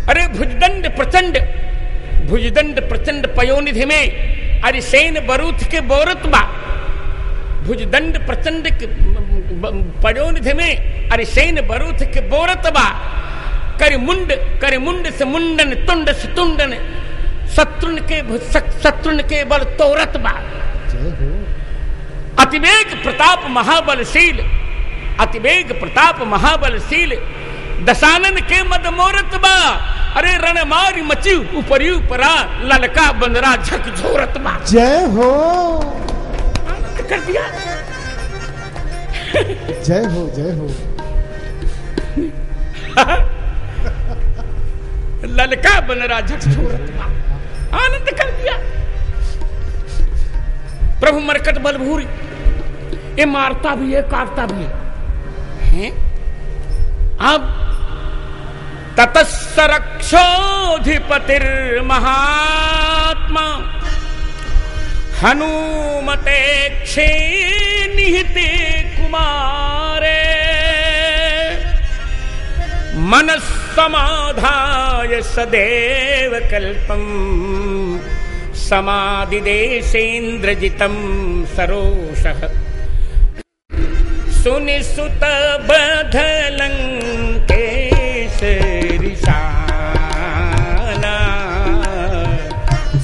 अरे भुजदंड प्रचंड पयोनिधि में अरिसेन बरूथ के बोरत बा। भुजदंड प्रचंड पयोनिधि में अरिसेन बरूथ के बोरत बा। करिमुंड से मुंडन, तुंड से तुंडन, शत्रुन के बल तोरत बा। अतिवेग प्रताप महाबलशील, दशानन के मद मोरत बा। अरे रण मारी मची ऊपरी ऊपरा, ललका बंदरा झक झोरत बा। जय हो। कर दिया। जय हो जय हो। ललका बंदरा झक झोरत बा, आनंद कर दिया। प्रभु मरकट बलभूरी, ये मारता भी है काटता भी है। अब ततस्स रक्षोधिपतिर्महात्मा, हनुमते क्षे निहिते कुमारे, मनस्समाधाय सदैव कल्पम, समादिदेशेन्द्रजितं सरोषः, सुनिसुत बधलंकेश रिसाना,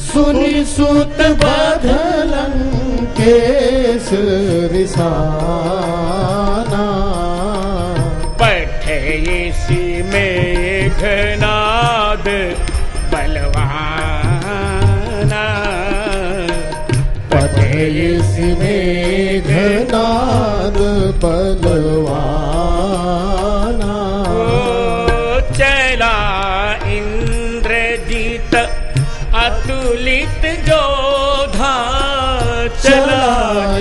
सुनिसुत बधलंकेश रिसाना, पठयसि मेघनाद बलवाना, पठयसि मेघनाद बलवाना। चला इंद्रजीत अतुलित जोधा, चला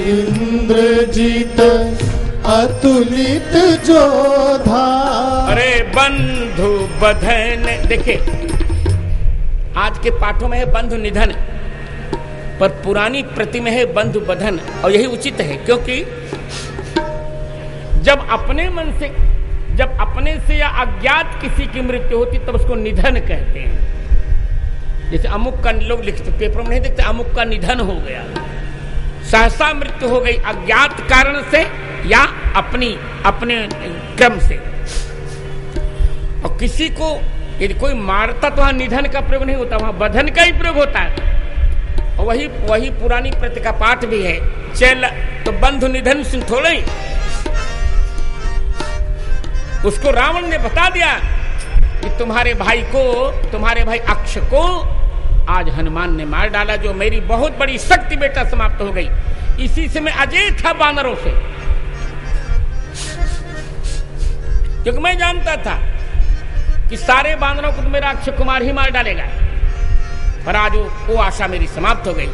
इंद्रजीत अतुलित जोधा। अरे बंधु बधन, देखिए आज के पाठों में है बंधु निधन, पर पुरानी प्रति में है बंधु बधन, और यही उचित है। क्योंकि जब अपने से या अज्ञात किसी की मृत्यु होती तब उसको निधन कहते हैं। जैसे अमुक का, लोग लिखते पेपरों में नहीं देखते, अमुक का निधन हो गया, सहसा मृत्यु हो गई अज्ञात कारण से या अपने क्रम से। और किसी को यदि कोई मारता तो वहां निधन का प्रयोग नहीं होता, वहां बधन का ही प्रयोग होता है। और वही पुरानी प्रति का पाठ भी है। चल तो बंधु निधन सुन थोड़े, उसको रावण ने बता दिया कि तुम्हारे भाई अक्ष को आज हनुमान ने मार डाला, जो मेरी बहुत बड़ी शक्ति बेटा समाप्त हो गई। इसी से मैं अजय था बानरों से। क्योंकि मैं जानता था कि सारे बानरों को तो मेरा अक्षय कुमार ही मार डालेगा, पर आज वो आशा मेरी समाप्त हो गई।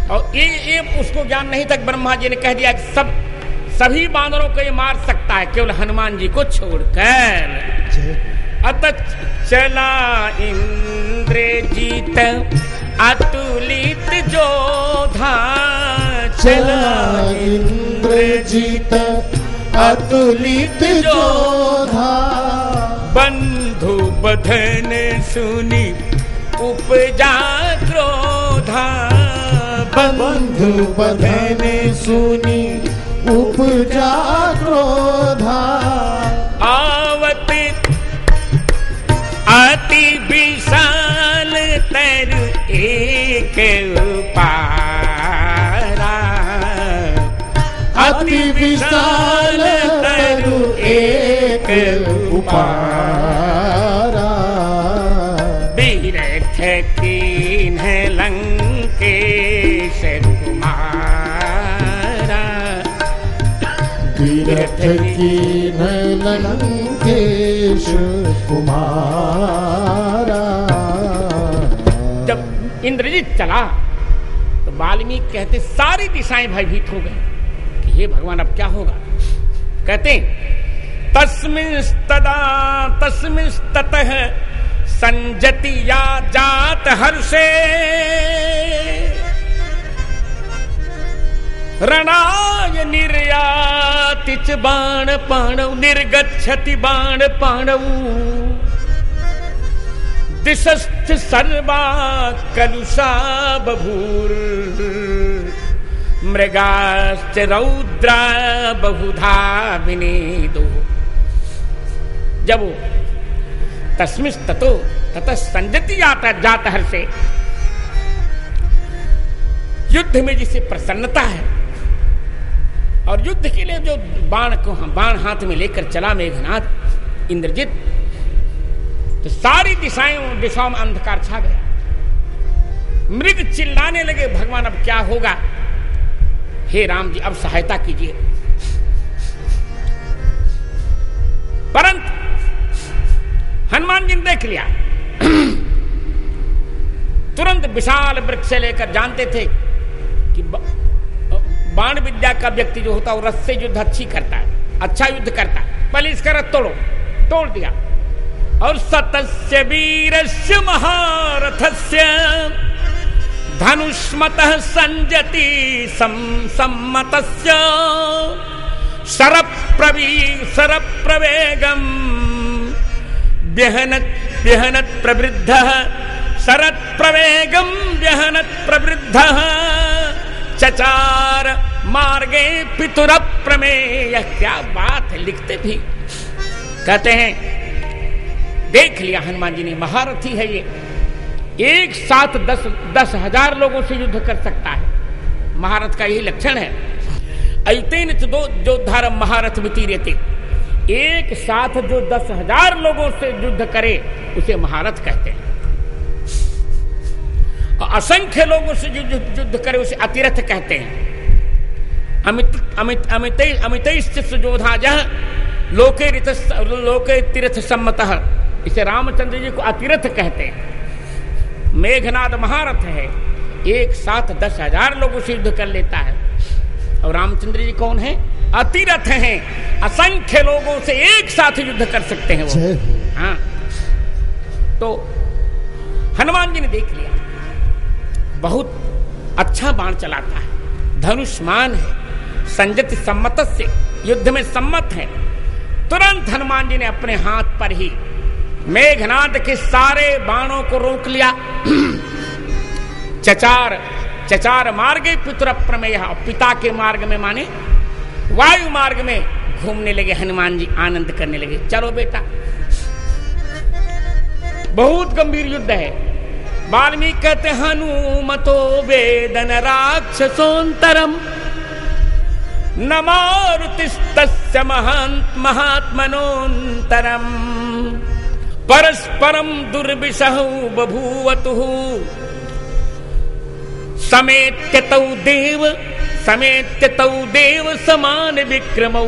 और ये उसको ज्ञान नहीं था, ब्रह्मा जी ने कह दिया कि सभी बानरों को ये मार सकता है, केवल हनुमान जी को छोड़कर। अतः चला इंद्रजीत अतुलित जोधा, चला इंद्रजीत अतुलित जोधा, बंधु बधन सुनी उपजा क्रोधा, बंधु बधन सुनी उपजा क्रोधा, आवत अति विशाल तरु एक पारा, अति विशाल तरु एक उपारा, बीरथ कीन्ह लंकेश कुमारा, तीरथ कीन्ह लंकेश कुमारा। जब इंद्रजीत चला तो वाल्मीकि कहते सारी दिशाएं भयभीत हो गई कि हे भगवान अब क्या होगा। कहते तस्मिंस्ततः संजति या जात हर्षे, रणाय निर्याति च बाण पाणौ, निर्गच्छति बाण पाणौ, दिशश्च सर्वा कलुषा बभूर, मृगाश्च रौद्रा बहुधा विनेदो। जब वो तस्मिंस्ततो ततः संजति जात हर्षे, युद्ध में जिसे प्रसन्नता है और युद्ध के लिए जो बाण हाथ में लेकर चला मेघनाद इंद्रजित, तो सारी दिशाओं में अंधकार छा गया। मृग चिल्लाने लगे भगवान अब क्या होगा, हे राम जी अब सहायता कीजिए। परंतु हनुमान जी ने देख लिया, तुरंत विशाल वृक्ष से लेकर, जानते थे कि बाण विद्या का व्यक्ति जो होता है वो रथ से युद्ध अच्छी करता है, अच्छा युद्ध करता है। पहले इसका रथ तोड़ दिया। और सतस्य वीरस्य महारथस्य धनुष्मतः संजति सम्मतस्य, शरप्रवेगम व्यहनत प्रवृद्धः, शरत् प्रवेगम व्यहनत प्रवृद्धः, चचार मार्गे पितुर प्रमेय। क्या बात है, लिखते भी कहते हैं देख लिया हनुमान जी ने, महारथी है ये, एक साथ 10,000 लोगों से युद्ध कर सकता है। महारथ का यही लक्षण है। ऐतेन च दो जोद्धारम महारथ मितीर्यते, एक साथ जो 10,000 लोगों से युद्ध करे उसे महारथ कहते हैं। और असंख्य लोगों से युद्ध करे उसे अतिरथ कहते हैं। अमितैश्च जोधाजः लोके तीर्थ सम्मतः, इसे रामचंद्र जी को अतिरथ कहते हैं। मेघनाद महारथ है, एक साथ 10,000 लोगों से युद्ध कर लेता है। और रामचंद्र जी कौन है? अतिरथ हैं, असंख्य लोगों से एक साथ युद्ध कर सकते हैं वो। हाँ, तो हनुमान जी ने देख लिया, बहुत अच्छा बाण चलाता है, धनुष्मान है, संजति सम्मत से युद्ध में सम्मत है। तुरंत हनुमान जी ने अपने हाथ पर ही मेघनाद के सारे बाणों को रोक लिया। चचार मार्गे पितुर प्रमेय, पिता के मार्ग में माने वायु मार्ग में घूमने लगे हनुमान जी, आनंद करने लगे। चलो बेटा, बहुत गंभीर युद्ध है। वाल्मीकि कहते हनुमतो वेदन राक्षसोन्तरम, न मारुतिस्तस्य महात्मनोन्तरम, परस्परम दुर्विषहु बभूवतुः, समेत्य तौ देव समान विक्रमौ,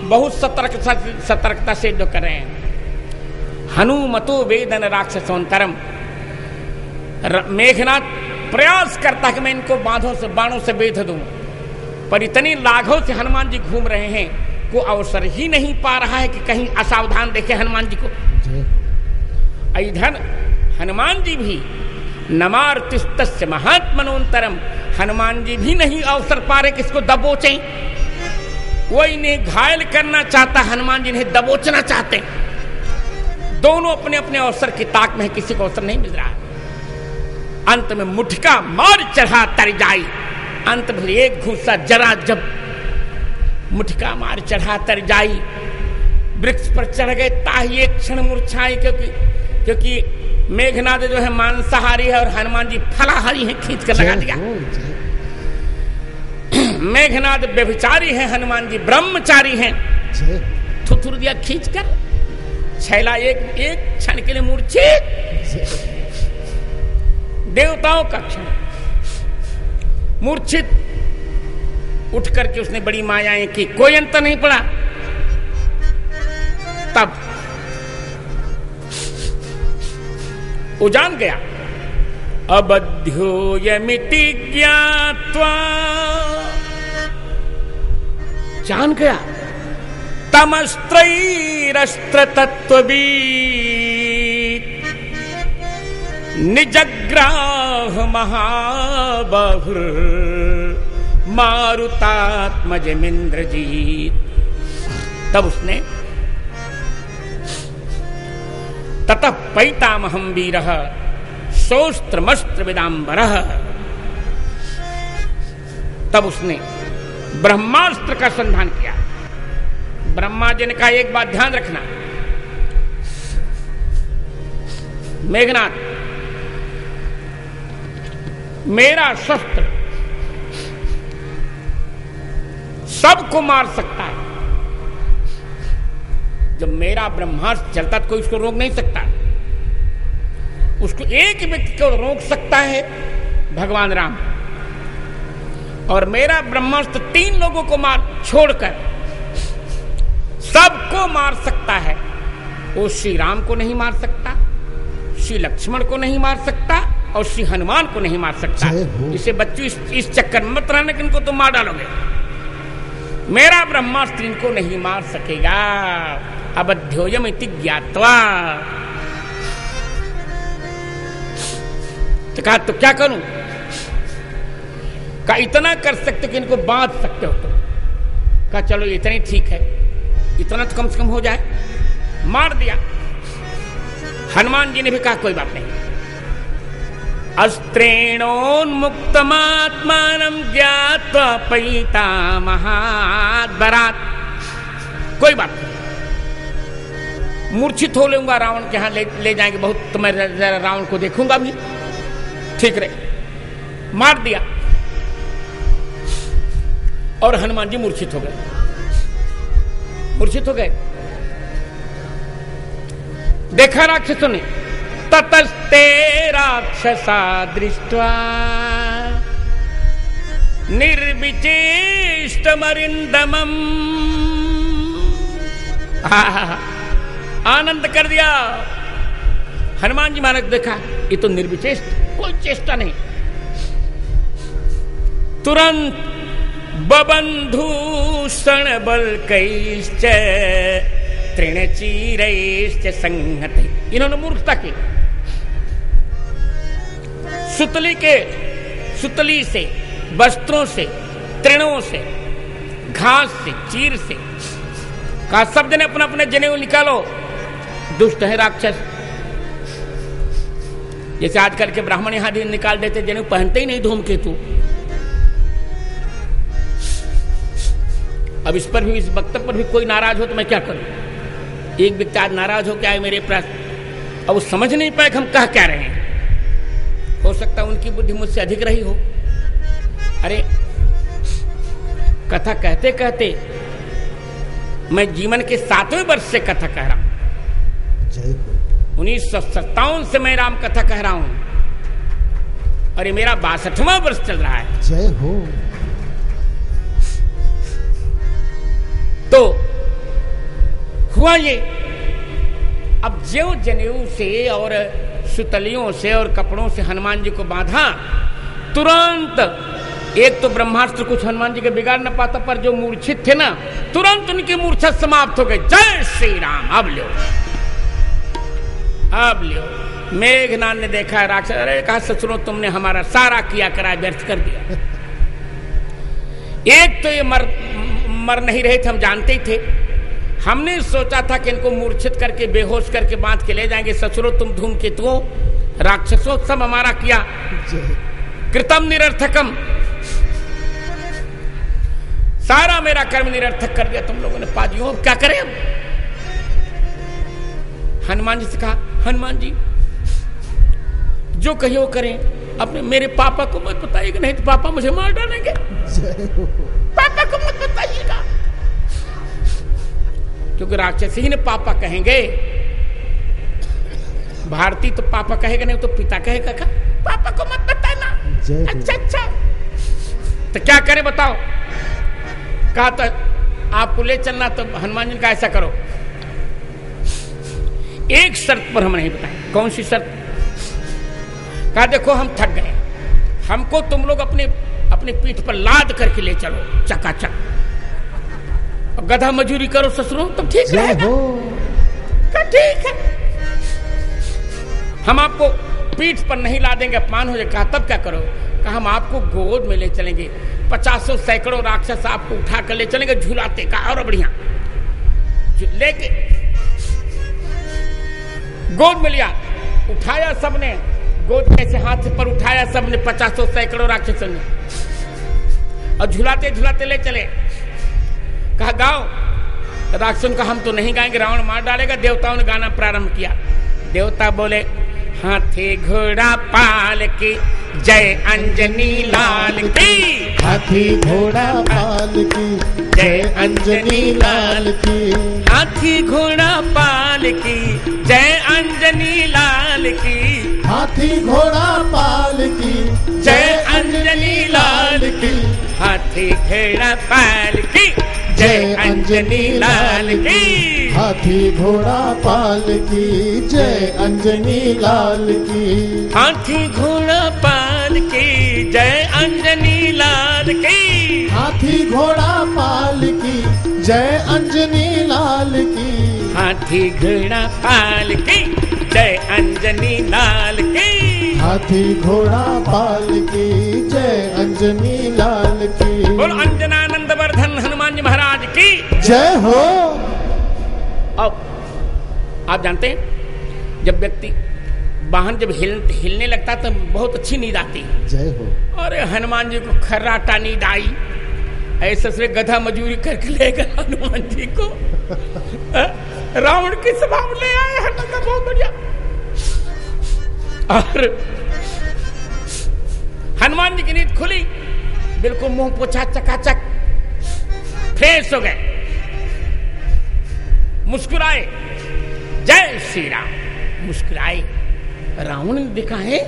बहुत सतर्कता से युद्ध कर रहे हैं। हनुमतो वेदन राक्षसोंतरम, मेघनाथ प्रयास करता कि मैं इनको बाणों से बेध दूं, पर इतनी लाघव से हनुमान जी घूम रहे हैं को अवसर ही नहीं पा रहा है कि कहीं असावधान देखे हनुमान जी को। इधर हनुमान जी भी नमार्तिस्तस्य महात्मनोंतरम, हनुमान जी भी नहीं अवसर पा रहे किसको दबोचे। वो इन्हें घायल करना चाहता, हनुमान जी इन्हें दबोचना चाहते। दोनों अपने अपने अवसर की ताक में है, किसी को अवसर नहीं मिल रहा। अंत में मुठका मार चढ़ा तर जाई, अंत में एक घूसा जरा जब मुठका मार चढ़ा तर जाई, वृक्ष पर चढ़ गए ताही एक क्षण मूर्छाई, क्योंकि मेघनाद जो है मांसाहारी है और हनुमान जी फलाहारी है, खींच कर लगा दिया। मेघनाद व्यभिचारी है, हनुमान जी ब्रह्मचारी हैं, थुथुर दिया खींच कर। छैला एक क्षण के लिए मूर्छित, देवताओं का क्षण मूर्छित, उठ करके उसने बड़ी मायाएं की, कोई अंत नहीं पड़ा। तब वो जान गया, अबध्योयमिति ज्ञात्वा, जान गया तमस्त्रैरस्त्र तत्त्ववित्, निजग्राह महाबाहुर मारुतात्मजमिंद्रजीत। तब उसने ततः पैतामहं वीरः शोस्त्रमस्त्र विदाम्बरः, तब उसने ब्रह्मास्त्र का संधान किया। ब्रह्मा जी ने कहा एक बात ध्यान रखना, मेघनाथ मेरा शस्त्र सबको मार सकता है, जब मेरा ब्रह्मास्त्र चलता तो कोई उसको रोक नहीं सकता। उसको एक व्यक्ति को रोक सकता है भगवान राम, और मेरा ब्रह्मास्त्र 3 लोगों को मार छोड़कर सबको मार सकता है। वो श्री राम को नहीं मार सकता, श्री लक्ष्मण को नहीं मार सकता, और श्री हनुमान को नहीं मार सकता। इसे बच्चों इस चक्कर में मत रहना कि इनको तुम मार डालोगे, मेरा ब्रह्मास्त्र इनको नहीं मार सकेगा। अबध्योयम इति ज्ञात्वा, तो कहा तो क्या करूं? कहा इतना कर सकते कि इनको बांध सकते हो तो। कहा चलो इतना ही ठीक है, इतना तो कम से कम हो जाए। मार दिया। हनुमान जी ने भी कहा कोई बात नहीं, अस्त्रेणोन्मुक्तमात्मानं ज्ञात्वा पैतामहाद्भरात्, कोई बात नहीं, मूर्छित हो लूंगा, रावण के यहां ले जाएंगे बहुत, तो मैं जरा रावण को देखूंगा भी, ठीक रहे। मार दिया और हनुमान जी मूर्छित हो गए, मूर्छित हो गए। देखा राक्षसों ने, ततस्ते राक्षसा दृष्ट्वा निर्विचेष्टमरिंदमम्, आनंद कर दिया। हनुमान जी महाराज देखा ये तो निर्विचेष्ट, कोई चेष्टा नहीं। तुरंत बबंधूषण बलकैश्च तृणचीरैश्च संहते, इन्होंने मूर्खता की। सुतली से, वस्त्रों से, तृणों से, घास से, चीर से, कहा सब जने अपने अपने जनेऊ निकालो, दुष्ट है राक्षस। जैसे आजकल के ब्राह्मण यहां दिन निकाल देते, जनेऊ पहनते ही नहीं धूमकेतु। अब इस पर भी, इस वक्तव्य पर भी कोई नाराज हो तो मैं क्या करूं? एक व्यक्ति आज नाराज हो क्या है मेरे प्रश्न, अब वो समझ नहीं पाए हम कह क्या रहे हैं। हो सकता है उनकी बुद्धि मुझसे अधिक रही हो। अरे कथा कहते कहते मैं जीवन के 7वें वर्ष से कथा कह रहा हूं, 1957 से मैं राम कथा कह रहा हूं, और ये मेरा 62वां वर्ष चल रहा है। जय हो। तो हुआ ये, अब ज्यों जनेऊ से और सुतलियों से और कपड़ों से हनुमान जी को बांधा, तुरंत एक तो ब्रह्मास्त्र कुछ हनुमान जी के बिगाड़ न पाता, पर जो मूर्छित थे ना, तुरंत उनकी मूर्छा समाप्त हो गई। जय श्री राम। अब लो, अब लो। मेघनाथ ने देखा राक्षस, अरे कहा ससुरों तुमने हमारा सारा किया करा व्यर्थ कर दिया। एक तो ये मर नहीं रहे थे, हम जानते ही थे। हमने सोचा था कि इनको मूर्छित करके बेहोश करके बांध के ले जाएंगे। ससुरों तुम धूमकेतुओं राक्षसों सब हमारा किया कृतम निरर्थकम, सारा मेरा कर्म निरर्थक कर दिया तुम लोगों ने पाजियों। क्या करें अब? हनुमान जी से कहा, हनुमान जी जो कहिए वो करें, अपने मेरे पापा को मत बताइएगा, नहीं तो पापा मुझे मार डालेंगे। पापा को मत बताइएगा, क्योंकि राक्षस ही ने पापा कहेंगे। भारती तो पापा कहेगा, नहीं तो पिता कहेगा। का पापा को मत बताना। अच्छा अच्छा, तो क्या करें बताओ? कहा तो आपको ले चलना, तो हनुमान जी का ऐसा करो, एक शर्त पर हम नहीं बताएं। कौन सी शर्त? कहा देखो हम थक गए, हमको तुम लोग अपने अपने पीठ पर लाद करके ले चलो चकाचक, और गधा मजूरी करो ससुरों, तब ठीक रहेगा। कहा ठीक है, हम आपको पीठ पर नहीं लादेंगे, अपमान हो जाएगा। कहा तब क्या करो? कहा हम आपको गोद में ले चलेंगे, 50 सैकड़ों राक्षस आपको उठा कर ले चलेंगे झुलाते। कहा और बढ़िया, लेके गोद में लिया, उठाया सबने, गोद में से हाथ से पर उठाया सबने, 50 सैकड़ों राक्षसों ने, और झुलाते झुलाते ले चले। कहा गाओ। राक्षसों का हम तो नहीं गाएंगे, रावण मार डालेगा। देवताओं ने गाना प्रारंभ किया। देवता बोले, हाथी घोड़ा पाल की जय अंजनी लाल की, हाथी घोड़ा पाल की जय अंजनी लाल की, हाथी घोड़ा पाल की जय अंजनी लाल की, हाथी घोड़ा पाल की जय अंजनी लाल की, हाथी घोड़ा पाल की जय अंजनी लाल की, हाथी घोड़ा पाल की जय अंजनी लाल की, हाथी घोड़ा पाल की जय अंजनी लाल की, हाथी घोड़ा पाल की जय अंजनी लाल की, हाथी घोड़ा पाल की जय अंजनी लाल की, हाथी घोड़ा पाल की जय अंजनी लाल की। बोलो अंजनानंद वर्धन हनुमान जी महाराज की जय हो। अब आप जानते हैं, जब व्यक्ति वाहन जब हिलने लगता है तो बहुत अच्छी नींद आती है। जय हो। अरे हनुमान जी को खर्राटा नींद आई, ऐसे से गधा मजूरी करके ले गए हनुमान जी को। रावण की सभा में ले आए हनुमान, बहुत बढ़िया। और हनुमान जी की नींद खुली, बिल्कुल मुंह पोछा चकाचक फ्रेश हो गए, मुस्कुराए, जय श्री राम मुस्कुराए। रावण ने देखा है,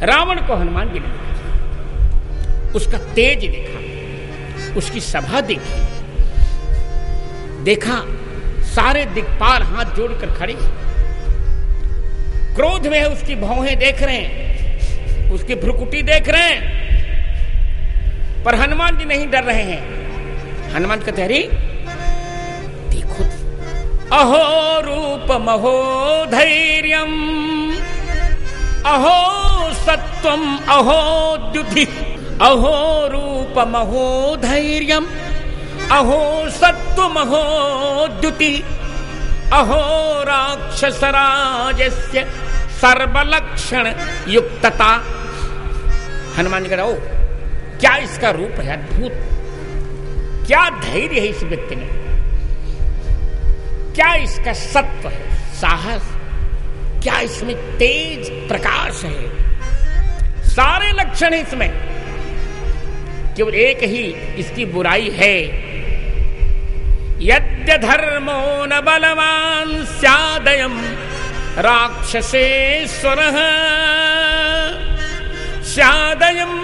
रावण को हनुमान जी ने देखा, उसका तेज देखा, उसकी सभा देखी, देखा सारे दिक्पाल हाथ जोड़कर खड़े, क्रोध में है, उसकी भौहें देख रहे हैं, उसकी भ्रुकुटी देख रहे हैं, पर हनुमान जी नहीं डर रहे हैं। हनुमान कहते अरे देखो, अहो रूप महो धैर्यम, अहो सत्वम अहो द्युति, अहो रूप महो धैर्यम, अहो सत्वम अहो द्युति, अहो राक्षसराजस्य सर्वलक्षण युक्तता। हनुमान जी कह रहा, ओ क्या इसका रूप है अद्भुत, क्या धैर्य है इस व्यक्ति में, क्या इसका सत्व है, साहस, क्या इसमें तेज प्रकाश है, सारे लक्षण इसमें, केवल एक ही इसकी बुराई है, यद्य धर्मो न बलवान स्यादयम् राक्षसेश्वरः, स्यादयम्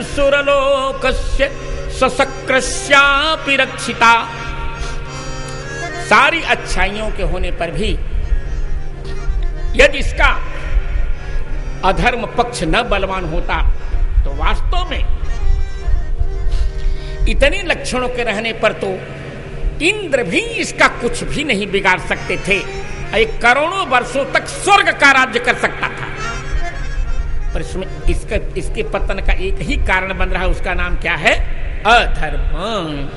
सुरलोकस्य सशक्रस्यापि रक्षिता। सारी अच्छाइयों के होने पर भी यदि इसका अधर्म पक्ष न बलवान होता तो वास्तव में इतने लक्षणों के रहने पर तो इंद्र भी इसका कुछ भी नहीं बिगाड़ सकते थे। एक करोड़ों वर्षों तक स्वर्ग का राज्य कर सकता था। पर इसमें इसके पतन का एक ही कारण बन रहा है, उसका नाम क्या है? अधर्म,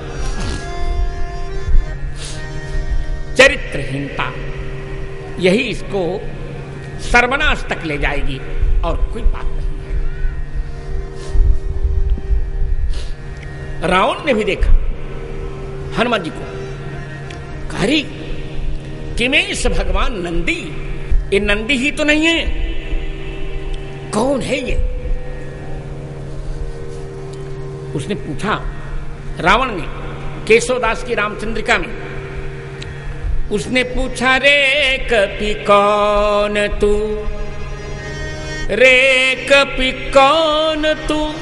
चरित्रहीनता। यही इसको सर्वनाश तक ले जाएगी और कोई बात नहीं है। रावण ने भी देखा हनुमान जी को, करी किमेश भगवान नंदी, ये नंदी ही तो नहीं है, कौन है ये? उसने पूछा रावण ने केशवदास की रामचंद्रिका में, उसने पूछा रे कपि कौन तू, रे कपि कौन तू,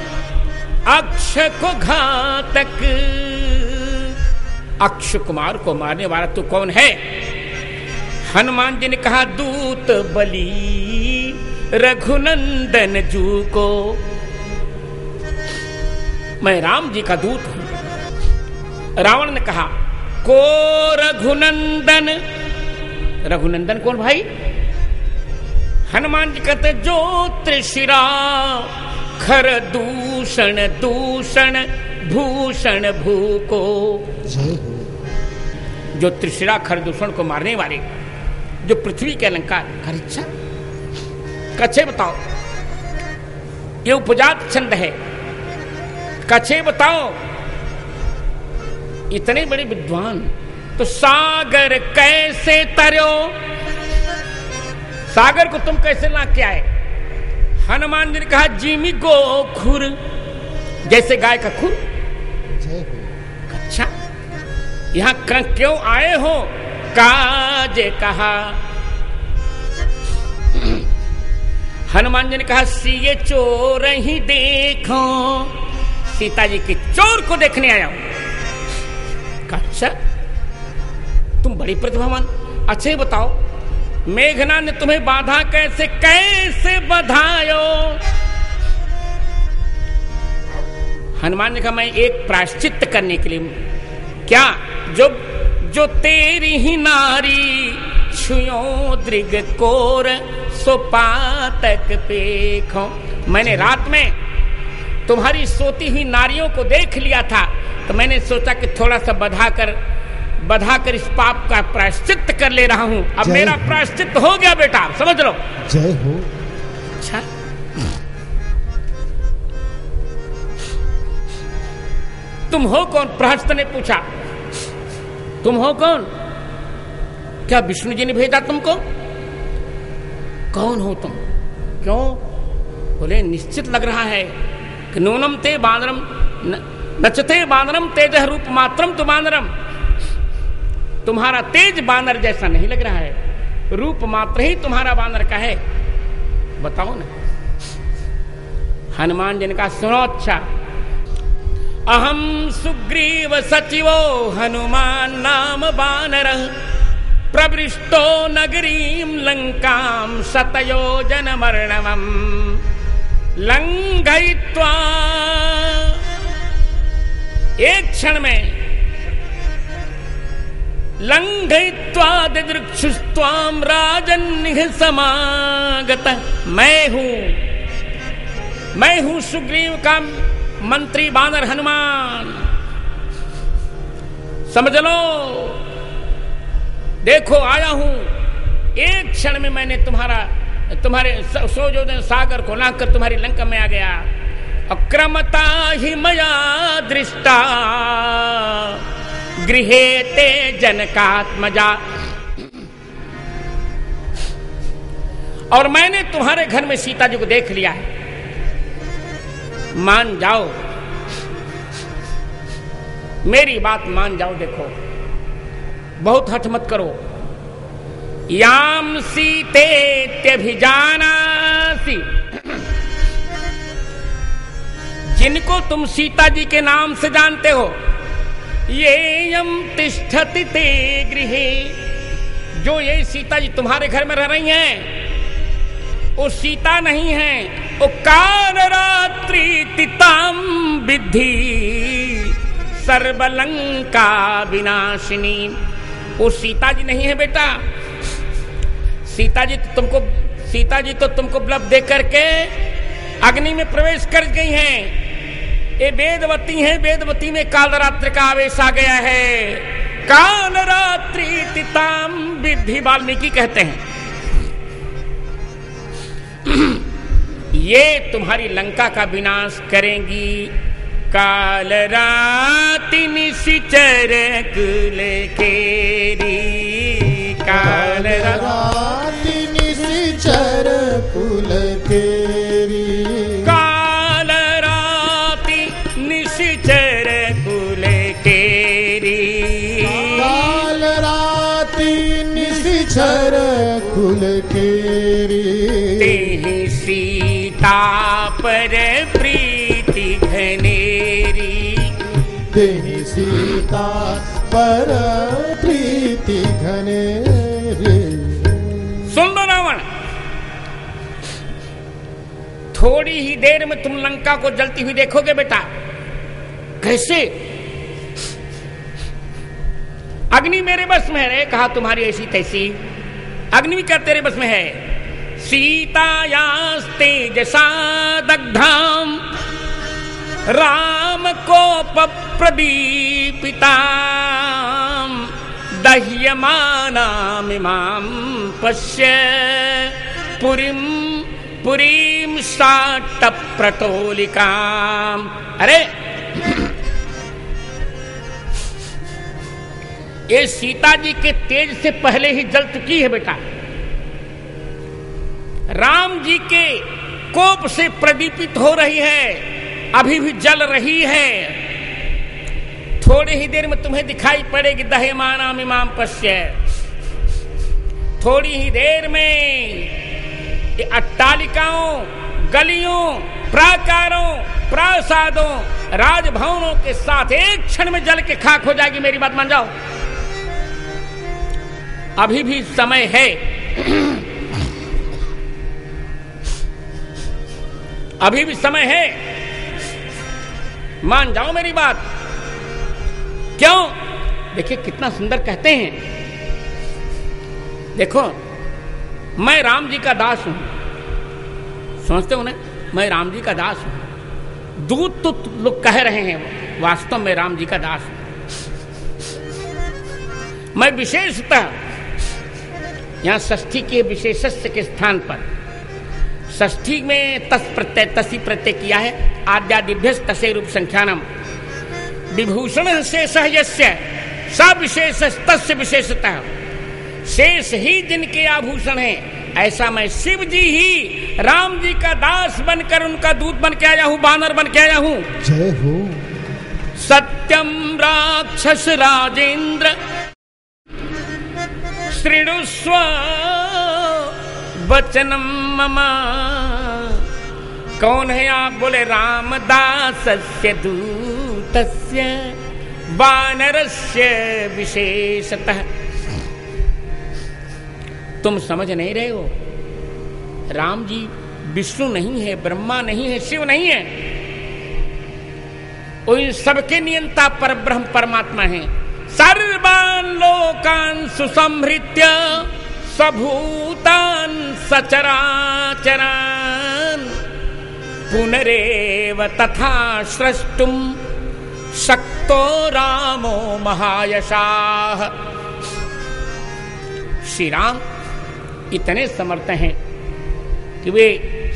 अक्ष को घातक, अक्ष कुमार को मारने वाला तू कौन है? हनुमान जी ने कहा दूत बलि रघुनंदन जू को, मैं राम जी का दूत हूं। रावण ने कहा को रघुनंदन, रघुनंदन कौन भाई? हनुमान जी कहते जो त्रिशिरा खर दूषण दूषण भूषण भू को, जो त्रिशिरा खर दूषण को मारने वाले, जो पृथ्वी के अलंकार। अच्छा कच्छे बताओ, ये उपजात छंद है, कच्छे बताओ। इतने बड़े विद्वान तो सागर कैसे तरो, सागर को तुम कैसे ला के आए? हनुमान जी ने कहा जिमी गो खुर, जैसे गाय का खुर। अच्छा यहां क्यों आए हो? काजे कहा। हनुमान जी ने कहा सीए चोर ही देखो, सीता जी के चोर को देखने आया हूं। अच्छा तुम बड़ी प्रतिभावान, अच्छे बताओ मेघना ने तुम्हें बाधा कैसे कैसे बधायो? हनुमान ने कहा मैं एक प्रायश्चित करने के लिए। क्या? जो तेरी ही नारी छुयो दृग कोर सो पातक पेखो, मैंने रात में तुम्हारी सोती हुई नारियों को देख लिया था, तो मैंने सोचा कि थोड़ा सा बधा कर इस पाप का प्रायश्चित कर ले रहा हूं। अब मेरा प्रायश्चित हो गया बेटा, समझ लो। जय हो। अच्छा तुम हो कौन? प्रहस्त ने पूछा तुम हो कौन? क्या विष्णु जी ने भेजा तुमको? कौन हो तुम? क्यों? बोले निश्चित लग रहा है कि नूनम ते बानरम नचते बानरम तेज रूप मात्रम तु बानरम, तुम्हारा तेज बानर जैसा नहीं लग रहा है, रूप मात्र ही तुम्हारा बानर का है। बताओ ना। हनुमान जी ने कहा सुनो अच्छा, अहम सुग्रीव सचिवो हनुमान नाम बानर, प्रवृष्टो नगरीं लंकां शतयोजन मर्णवम् लंघयित्वा, एक क्षण में लंघयित्वा दिदृक्षुस्त्वां राजन्निह समागत। मैं हूं सुग्रीव का मंत्री बानर हनुमान, समझ लो। देखो आया हूं, एक क्षण में मैंने तुम्हारे सोजोजन सागर को लाकर तुम्हारी लंका में आ गया। अक्रमता ही मया दृष्टा गृहे ते जनकात्मजा, और मैंने तुम्हारे घर में सीता जी को देख लिया है। मान जाओ, मेरी बात मान जाओ। देखो बहुत हठ मत करो। याम सीतेत्यभिजानासि, जिनको तुम सीता जी के नाम से जानते हो, येयं तिष्ठति ते गृहे, जो ये सीता जी तुम्हारे घर में रह रही हैं वो सीता नहीं है, वो कालरात्रि तिताम विद्धि सर्वलंका विनाशिनी। वो सीता जी नहीं है बेटा। सीता जी तो तुमको बलब दे करके अग्नि में प्रवेश कर गई हैं। ये वेदवती हैं, वेदवती में कालरात्रि का आवेश आ गया है। कालरात्रि तिताम विद्धि वाल्मीकि कहते हैं। ये तुम्हारी लंका का विनाश करेंगी। कालरात्रि निशिचर कुल केरी, कालरात्रि निशिचर कुल केरी, कालरात्रि निशिचर कुल केरी, कालरात्रि निशिचर कुल केरी। तेहि सीता पर प्रीति घनेरी, तेहि सीता पर प्रीति घनेरी। सुन लो रावण, थोड़ी ही देर में तुम लंका को जलती हुई देखोगे बेटा। कैसे? अग्नि मेरे बस में है रे। कहा तुम्हारी ऐसी तैसी, अग्नि भी क्या तेरे बस में है। सीतायास्ते जसा दग्धाम राम कोप प्रदीपिताम दह्यमानामिमां पश्य पुरीं पुरीं साट्ट प्रटोलिकाम। अरे ये सीता जी के तेज से पहले ही जल चुकी है बेटा। राम जी के कोप से प्रदीपित हो रही है, अभी भी जल रही है। थोड़ी ही देर में तुम्हें दिखाई पड़ेगी दह्यमानाम इमाम पश्य। थोड़ी ही देर में ये अट्टालिकाओं, गलियों, प्राकारों, प्रासादों, राजभवनों के साथ एक क्षण में जल के खाक हो जाएगी। मेरी बात मान जाओ। अभी भी समय है, अभी भी समय है, मान जाओ मेरी बात। क्यों? देखिए कितना सुंदर कहते हैं। देखो, मैं राम जी का दास हूं, समझते हो ना? मैं राम जी का दास हूं। दूत तो लोग कह रहे हैं, वास्तव में राम जी का दास हूं। मैं विशेषतः यहां षष्ठी के विशेषस्य के स्थान पर, षष्ठी में तस् प्रत्यय, तसी प्रत्यय किया है। आद्यादिभ्य तसे रूप संख्यानम विभूषण शेष यस्य स विशेष तस्य विशेषतः। शेष ही जिनके आभूषण हैं, ऐसा मैं शिव जी ही राम जी का दास बनकर, उनका दूत बन के आया हूं, बानर बन के आया हूं। जय हो। सत्यम राक्षस राजेंद्र शृणुस्व वचनम मम। कौन है आप? बोले रामदासस्य दूतस्य वानरस्य विशेषतः। तुम समझ नहीं रहे हो, राम जी विष्णु नहीं है, ब्रह्मा नहीं है, शिव नहीं है। वो इन सबके नियंता पर ब्रह्म परमात्मा है। सर्वान लोकान सुसंहृत्य सभूतान सचराचरान पुनरेव तथा स्रष्टुम शक्तो रामो महायशाः। श्री राम इतने समर्थ हैं कि वे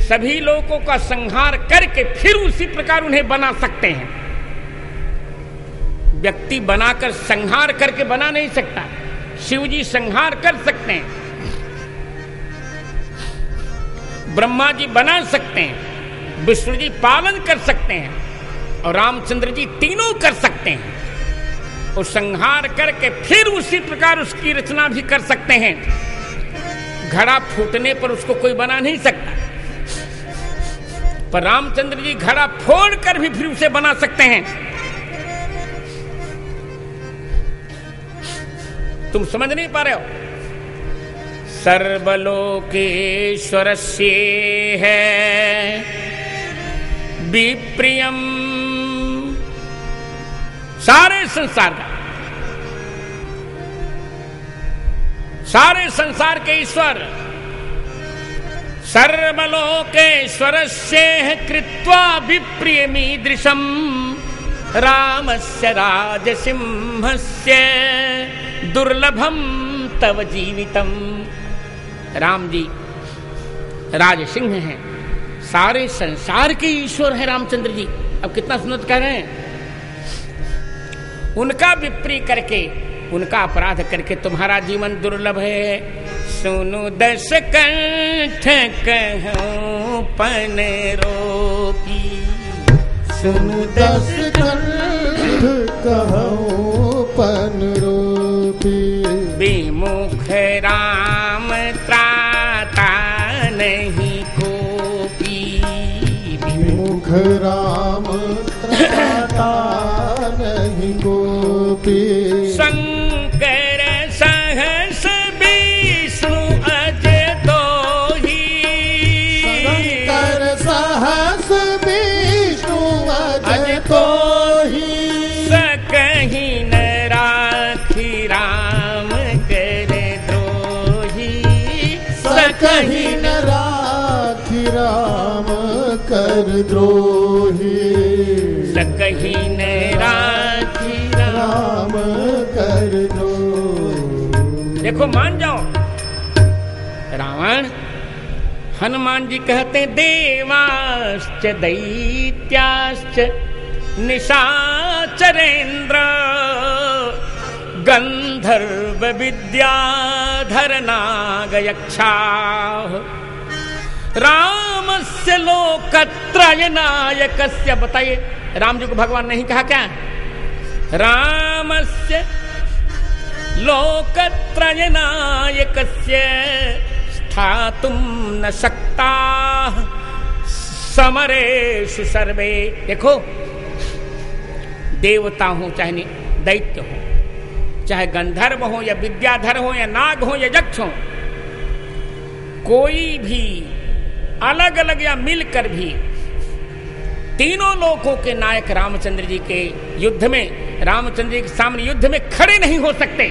सभी लोगों का संहार करके फिर उसी प्रकार उन्हें बना सकते हैं। व्यक्ति बनाकर संहार करके बना नहीं सकता। शिव जी संहार कर सकते हैं, ब्रह्मा जी बना सकते हैं, विष्णु जी पालन कर सकते हैं, और रामचंद्र जी तीनों कर सकते हैं। और संहार करके फिर उसी प्रकार उसकी रचना भी कर सकते हैं। घड़ा फूटने पर उसको कोई बना नहीं सकता, पर रामचंद्र जी घड़ा फोड़कर भी फिर उसे बना सकते हैं। तुम समझ नहीं पा रहे हो। सर्वलोकेश्वरस्य है विप्रियम, सारे संसार के ईश्वर सर्वलोकेश्वरस्य कृत्वा विप्रियमीदृशं रामस्य राजसिंहस्य दुर्लभम तव जीवितम। राम जी राजसिंह हैं, सारे संसार के ईश्वर हैं रामचंद्र जी। अब कितना सुंदर कह रहे हैं, उनका विप्री करके, उनका अपराध करके तुम्हारा जीवन दुर्लभ है। सुनु दस कंठ कहूं पन रोपी, सुनु दस कंठ कहूं पन रोपी। विमुख राम त्राता नहीं कोपी, विमुख राम त्राता नहीं कोपी। शंकर सहस विष्णु अज दोही, शंकर सहस विष्णु अज दोही। सकहि न राखी राम कर द्रोही, सकहि न राखी राम कर द्रोही। सकहि न राखी राम कर दो। देखो मान जाओ, रावण हनुमान जी कहते हैं देवाश्च दैत्याश्च निशाचरेन्द्र गंधर्व विद्याधर नागयक्षाः रामस्य लोकत्रय नायकस्य। बताइए, राम जी को भगवान नहीं कहा क्या? रामस्य लोकत्रय नायकस्य स्थातुं न शक्ताः समरेषु सर्वे। देखो, देवता हो चाहे दैत्य हो, चाहे गंधर्व हो या विद्याधर हो या नाग हो या यक्ष हो, कोई भी अलग अलग या मिलकर भी तीनों लोकों के नायक रामचंद्र जी के युद्ध में, रामचंद्र जी के सामने युद्ध में खड़े नहीं हो सकते।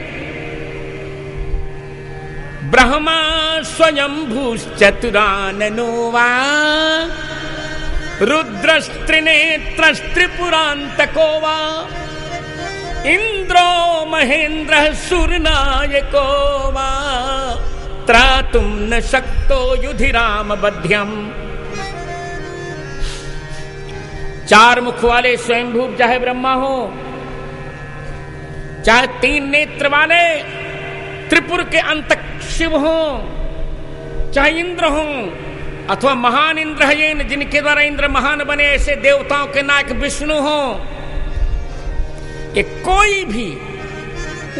ब्रह्मा स्वयं भूश्चतुराननो वा रुद्रस्त्रिनेत्रस्त्रिपुरान्तको वा इंद्रो महेन्द्रः सुरनायको वा त्रातुं न शक्तो युधि रामबध्यम्। चार मुख वाले स्वयंभू चाहे ब्रह्मा हो, चाहे तीन नेत्र वाले त्रिपुर के अंतक शिव हो, चाहे इंद्र हो, अथवा महान इंद्र है जिनके द्वारा इंद्र महान बने ऐसे देवताओं के नायक विष्णु हो, ये कोई भी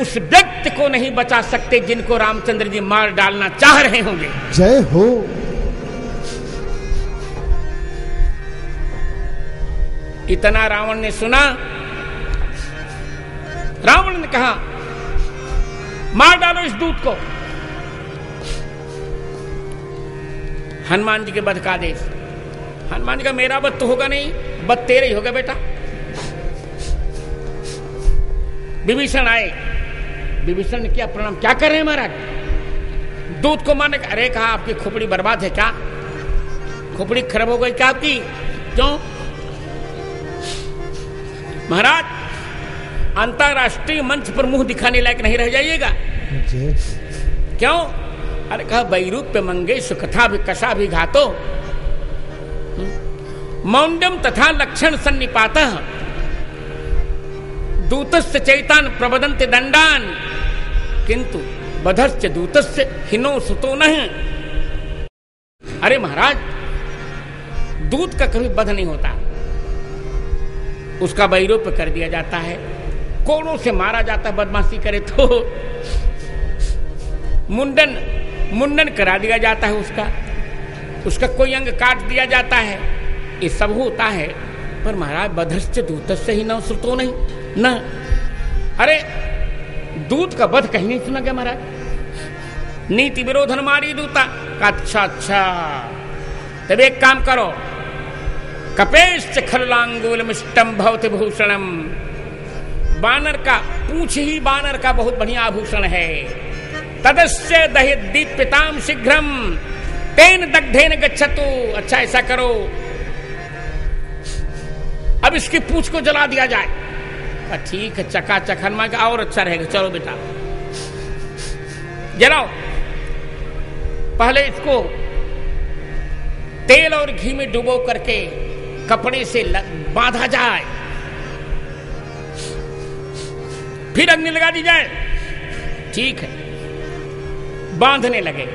उस व्यक्ति को नहीं बचा सकते जिनको रामचंद्र जी मार डालना चाह रहे होंगे। जय हो। इतना रावण ने सुना, रावण ने कहा मार डालो इस दूत को। हनुमान जी के वध का आदेश। हनुमान जी का मेरा वध तो होगा नहीं, वध तेरे ही होगा बेटा। विभीषण आए, विभीषण ने किया प्रणाम। क्या कर रहे हैं महाराज? दूत को मारने का। अरे कहा आपकी खोपड़ी बर्बाद है क्या? खोपड़ी खराब हो गई क्या आपकी? क्यों महाराज? अंतरराष्ट्रीय मंच पर मुंह दिखाने लायक नहीं रह जाइएगा। क्यों? अरे कहा वैरूप्य मंगेश कथा भी कषा भी घातो मौंडम तथा लक्षण सन्निपातः दूतस्य चैतान प्रबदन्ते दंडान किंतु बधस्य दूतस्य हिनो सुतो नहीं। अरे महाराज, दूत का कभी वध नहीं होता, उसका वैरूप्य कर दिया जाता है, कोड़ों से मारा जाता है, बदमाशी करे तो मुंडन करा दिया जाता है, उसका कोई अंग काट दिया जाता है, ये सब होता है। पर महाराज बधस्य दूतस्य ही न श्रुतो नहीं न। अरे दूत का वध कहीं नहीं सुना गया महाराज। नीति विरोधन मारी दूता। अच्छा अच्छा, तब एक काम करो, कपेश्च खललांगूलमिष्टम भवति भूषणम। बानर का पूछ ही बानर का बहुत बढ़िया आभूषण है। तदस्य दहि दीप्यताम शीघ्रम तेन दग्धेन गच्छतु। अच्छा ऐसा करो, अब इसकी पूछ को जला दिया जाए। ठीक है, चकाचक। हनुमान का और अच्छा रहेगा, चलो बेटा जलाओ। पहले इसको तेल और घी में डुबो करके कपड़े से बांधा जाए, फिर अग्नि लगा दी जाए। ठीक है, बांधने लगे।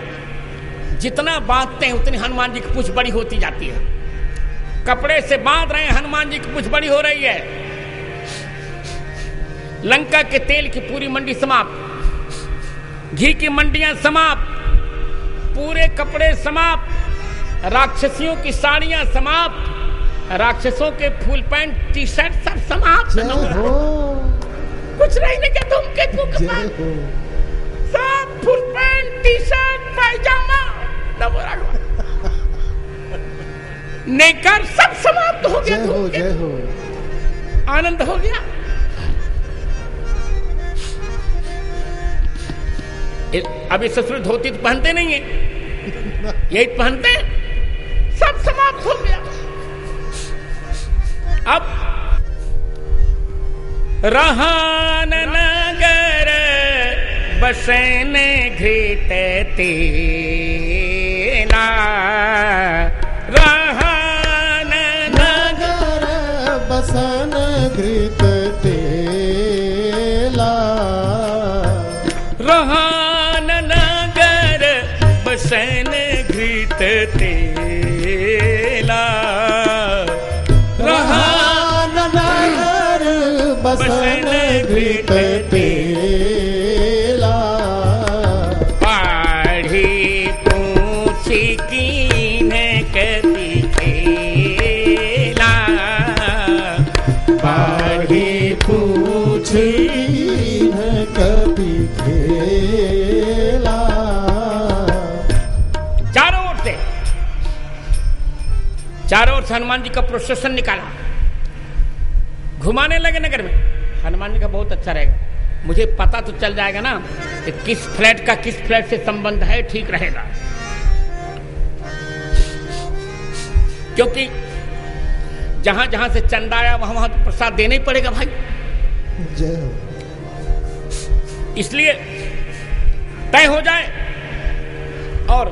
जितना बांधते हैं उतनी हनुमान जी की पूछ बड़ी होती जाती है। कपड़े से बांध रहे हैं, हनुमान जी की पूछ बड़ी हो रही है। लंका के तेल की पूरी मंडी समाप्त, घी की मंडियां समाप्त, पूरे कपड़े समाप्त, राक्षसियों की साड़ियां समाप्त, राक्षसों के फुल पैंट टी शर्ट सब समाप्त। कुछ नहीं ने क्या तुम के सब फुल पैंट टी शर्ट पायजामा नेकर सब समाप्त हो गया। जय हो। आनंद हो गया। अब ये ससुर धोती तो पहनते नहीं है, यही पहनते हैं। सब समाप्त हो गया। अब रहान नगर बसन घृत तेला। रहान नगर बसन घृत तेला। रहान नगर बसन घृत तेला। रहान नगर बसन घृत तेला। पाढ़ी पूछ कीन कति खेला। पाढ़ी पूछ कभी खेला। चारों ओर से हनुमान जी का प्रोसेशन निकाला, घुमाने लगे नगर में। हनुमान जी का बहुत अच्छा रहेगा, मुझे पता तो चल जाएगा ना कि किस फ्लैट का किस फ्लैट से संबंध है, ठीक रहेगा। क्योंकि जहां जहां से चंदा आया वहां वहां तो प्रसाद देना ही पड़ेगा भाई। जय हो। इसलिए तय हो जाए। और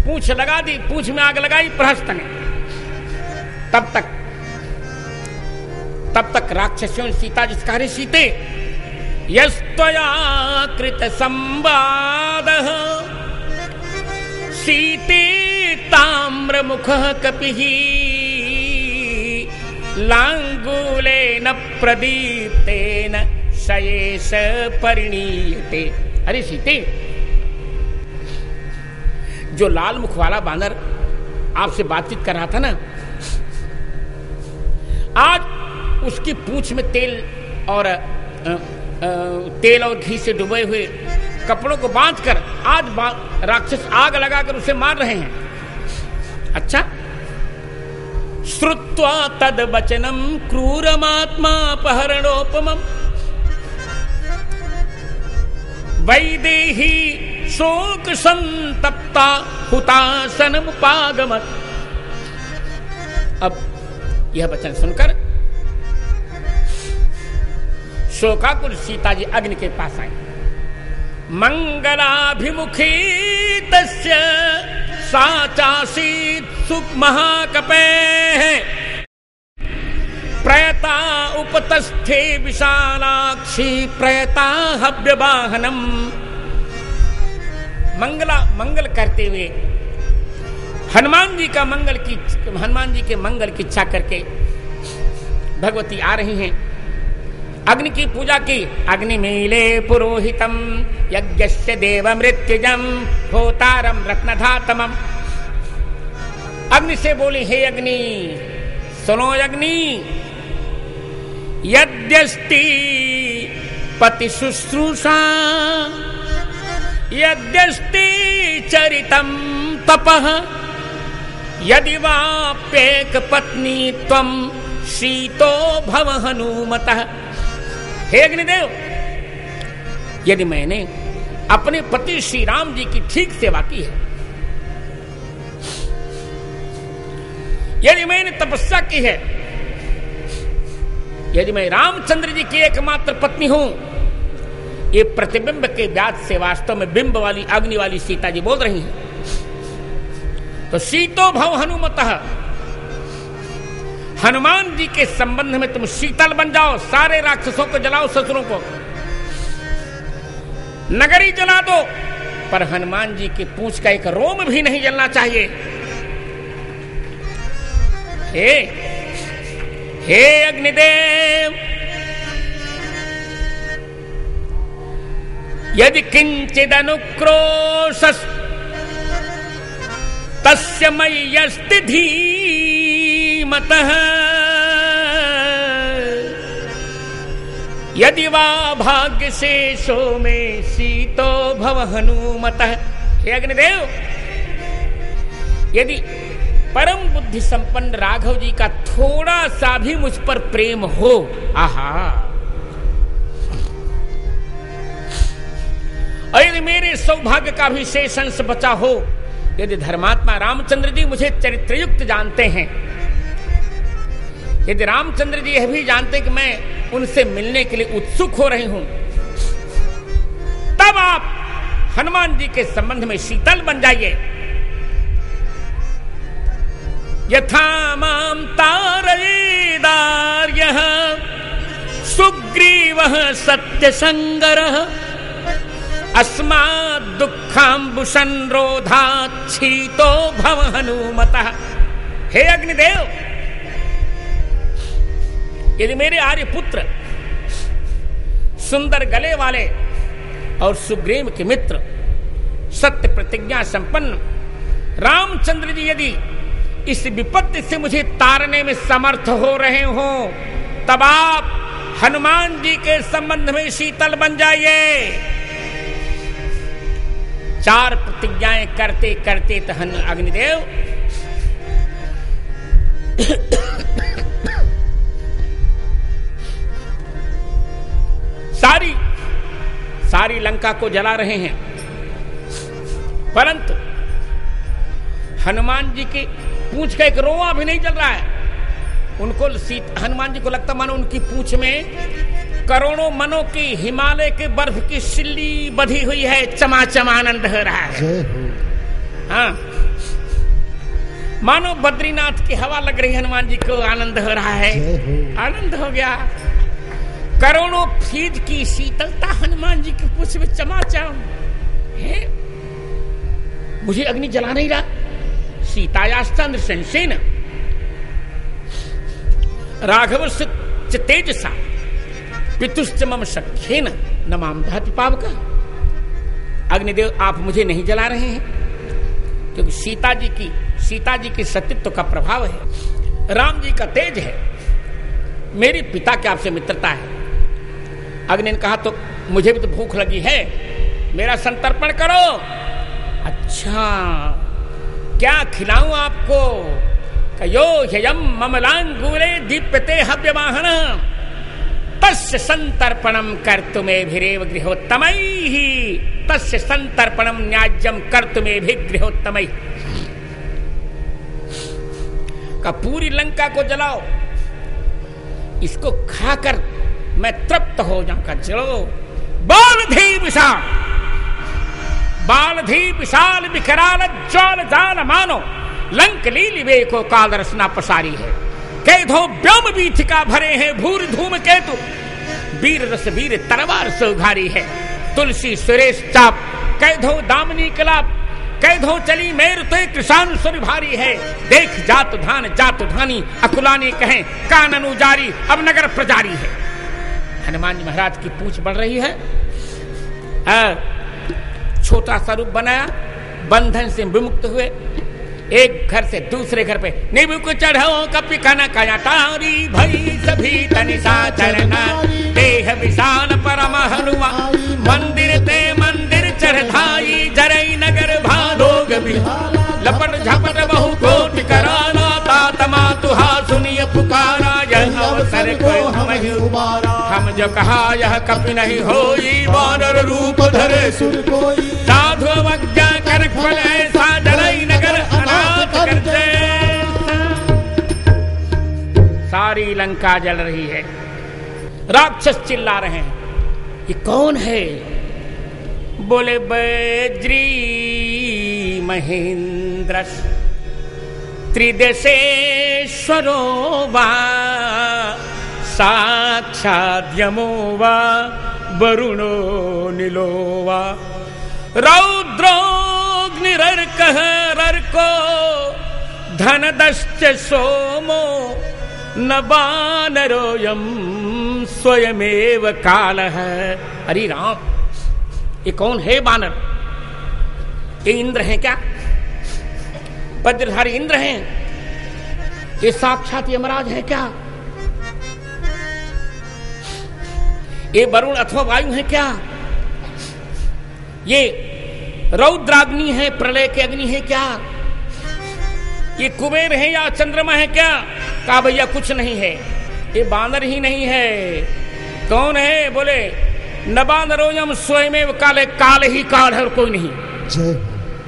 पूछ लगा दी, पूछ में आग लगाई प्रहस्त ने। तब तक राक्षसियों ने सीता जी से कहा, सीते यस्त्वया कृत संवाद सीते ताम्र मुख कपिः लांगूलेन प्रदीप्तेन शयेश परिणीयते। अरे सीते, जो लाल मुख वाला बानर आपसे बातचीत कर रहा था ना, आज उसकी पूंछ में तेल और घी से डुबे हुए कपड़ों को बांधकर आज राक्षस आग लगाकर उसे मार रहे हैं। अच्छा, श्रुत्वा तद वचनम क्रूरमात्मापहरणोपमम् वैदेही शोक संतप्ता हुतासनमुपागमत्। अब यह वचन सुनकर शोकाकुल सीता जी अग्नि के पास आई। मंगलाभिमुखी तस्य सा चासीत् सुमहाकपेः प्रयता उपतस्थे विशालाक्षी प्रयता हव्यवाहनम। मंगल करते हुए हनुमान जी के मंगल की इच्छा करके भगवती आ रही हैं। अग्नि की पूजा की। अग्निमीले पुरोहितम यज्ञस्य देव मृत्युजम होतारम रत्नधातमम। अग्नि से बोली, हे अग्नि सुनो। अग्नि यद्यस्ति पति शुश्रूषा यद्यस्ति चरितम तपः यदि वाप्येक पत्नी त्वं शीतो भव हनुमतः। हे अग्निदेव, यदि मैंने अपने पति श्री राम जी की ठीक सेवा की है, यदि मैंने तपस्या की है, यदि मैं रामचंद्र जी की एकमात्र पत्नी हूं, ये प्रतिबिंब के व्याज से वास्तव में बिंब वाली अग्नि वाली सीता जी बोल रही हैं। तो शीतो भव हनुमतः, हनुमान जी के संबंध में तुम शीतल बन जाओ, सारे राक्षसों को जलाओ, ससुरों को नगरी जला दो, पर हनुमान जी की पूंछ का एक रोम भी नहीं जलना चाहिए। हे अग्निदेव, यदि किंचिद अनुक्रोशस् तस्य मय्यस्ति धीमतः यदि वा भाग्यशेषो में शीतो भव हनुमतः। हे अग्निदेव, यदि परम बुद्धि संपन्न राघव जी का थोड़ा सा भी मुझ पर प्रेम हो, आहा, और यदि मेरे सौभाग्य का भी शेष अंश बचा हो, यदि धर्मात्मा रामचंद्र जी मुझे चरित्रयुक्त जानते हैं, यदि रामचंद्र जी यह भी जानते कि मैं उनसे मिलने के लिए उत्सुक हो रही हूं, तब आप हनुमान जी के संबंध में शीतल बन जाइए। यथा मां तारयेदार्यः सुग्रीवः सत्यसंगरः अस्माद् दुःखाम्बुषन् रोधात् शीतो भव हनुमतः। हे अग्निदेव, यदि मेरे आर्यपुत्र सुंदर गले वाले और सुग्रीव के मित्र सत्य प्रतिज्ञा संपन्न रामचंद्र जी यदि इस विपत्ति से मुझे तारने में समर्थ हो रहे हो, तब आप हनुमान जी के संबंध में शीतल बन जाइए। चार प्रतिज्ञाएं करते करते तो अग्निदेव सारी लंका को जला रहे हैं, परंतु हनुमान जी की पूंछ का एक रोआ भी नहीं जल रहा है। उनको हनुमान जी को लगता मानो उनकी पूंछ में करोड़ों मनों की हिमालय के बर्फ की सिल्ली बधी हुई है, चमाचम आनंद हो रहा है। हाँ, मानो बद्रीनाथ की हवा लग रही, हनुमान जी को आनंद हो रहा है, आनंद हो गया। करोड़ों फीट की शीतलता हनुमान जी की पूंछ में चमाचम है। मुझे अग्नि जला नहीं रहा। सीतायाश्चंद्र संशयन राघवस्य च तेजसा पितुश्च मम सख्येन न मां दहति पावकः। अग्निदेव, आप मुझे नहीं जला रहे हैं, क्योंकि सीता जी की सतीत्व का प्रभाव है, राम जी का तेज है, मेरे पिता के आपसे मित्रता है। अग्नि ने कहा, तो मुझे भी तो भूख लगी है, मेरा संतर्पण करो। अच्छा, क्या खिलाऊं आपको? कयो ह्ययम ममलांगूरे दीप्यते हव्यवाहन तस्य संतर्पणम कर्तुमेभिरेव गृहोत्तमैः तस्य संतर्पणम न्याज्यम कर्तुमेभिः गृहोत्तमैः। का पूरी लंका को जलाओ, इसको खाकर मैं तृप्त हो जाऊंगा। चलो, बालधी विशाल विकराल ज्वाल जाल मानो लंक लीली वे को काल रसना पसारी है। कैधो व्योम बीथिका भरे हैं भूर धूम केतु वीर रस वीर तरवार सौघारी है। तुलसी सुरेश चाप कैधो दामनी कलाप कैधो चली मेर तो कृषाण सुर भारी है। देख जात धानी अकुलानी कहें कानन उजारी अब नगर प्रजारी है। हनुमान जी महाराज की पूंछ बढ़ रही है, छोटा सा रूप बनाया, बंधन से विमुक्त हुए, एक घर से दूसरे घर पे नींबू को चढ़ो कपि खाना काया तारी भई सभी तनिसा चरना देह विशाल परम हनुआ मंदिर ते मंदिर चढ़ाई जरई नगर भादोग बिहार लपट झपट बहु कोट कराना तातमा तुहा सुनिय पुकारा यह अवसर को हम जो कहा यह कपि नहीं होई वानर रूप धरे सुर कोई साधु अवज्ञा कर फल ऐसा जरई नगर अनाथ कर दे। सारी लंका जल रही है, राक्षस चिल्ला रहे हैं, ये कौन है? बोले बज्री महेंद्र त्रिदशेश्वरो वा साक्षात् यमो वा वरुणो नीलो वा रौद्रोऽग्निरर्कः रर्को धनदश्च सोमो न वानरोऽयं स्वयमेव कालः। हरि राम, ये कौन है वानर? ये इंद्र हैं क्या? वज्रधारी इंद्र हैं? ये साक्षात यमराज है क्या? ये वरुण अथवा वायु है क्या? ये रौद्राग्नि है, प्रलय के अग्नि है क्या? ये कुबेर है या चंद्रमा है क्या? कहा भैया कुछ नहीं है, ये बानर ही नहीं है। कौन है? बोले न बानरोयम स्वयमेव काले, काल ही काल है और कोई नहीं।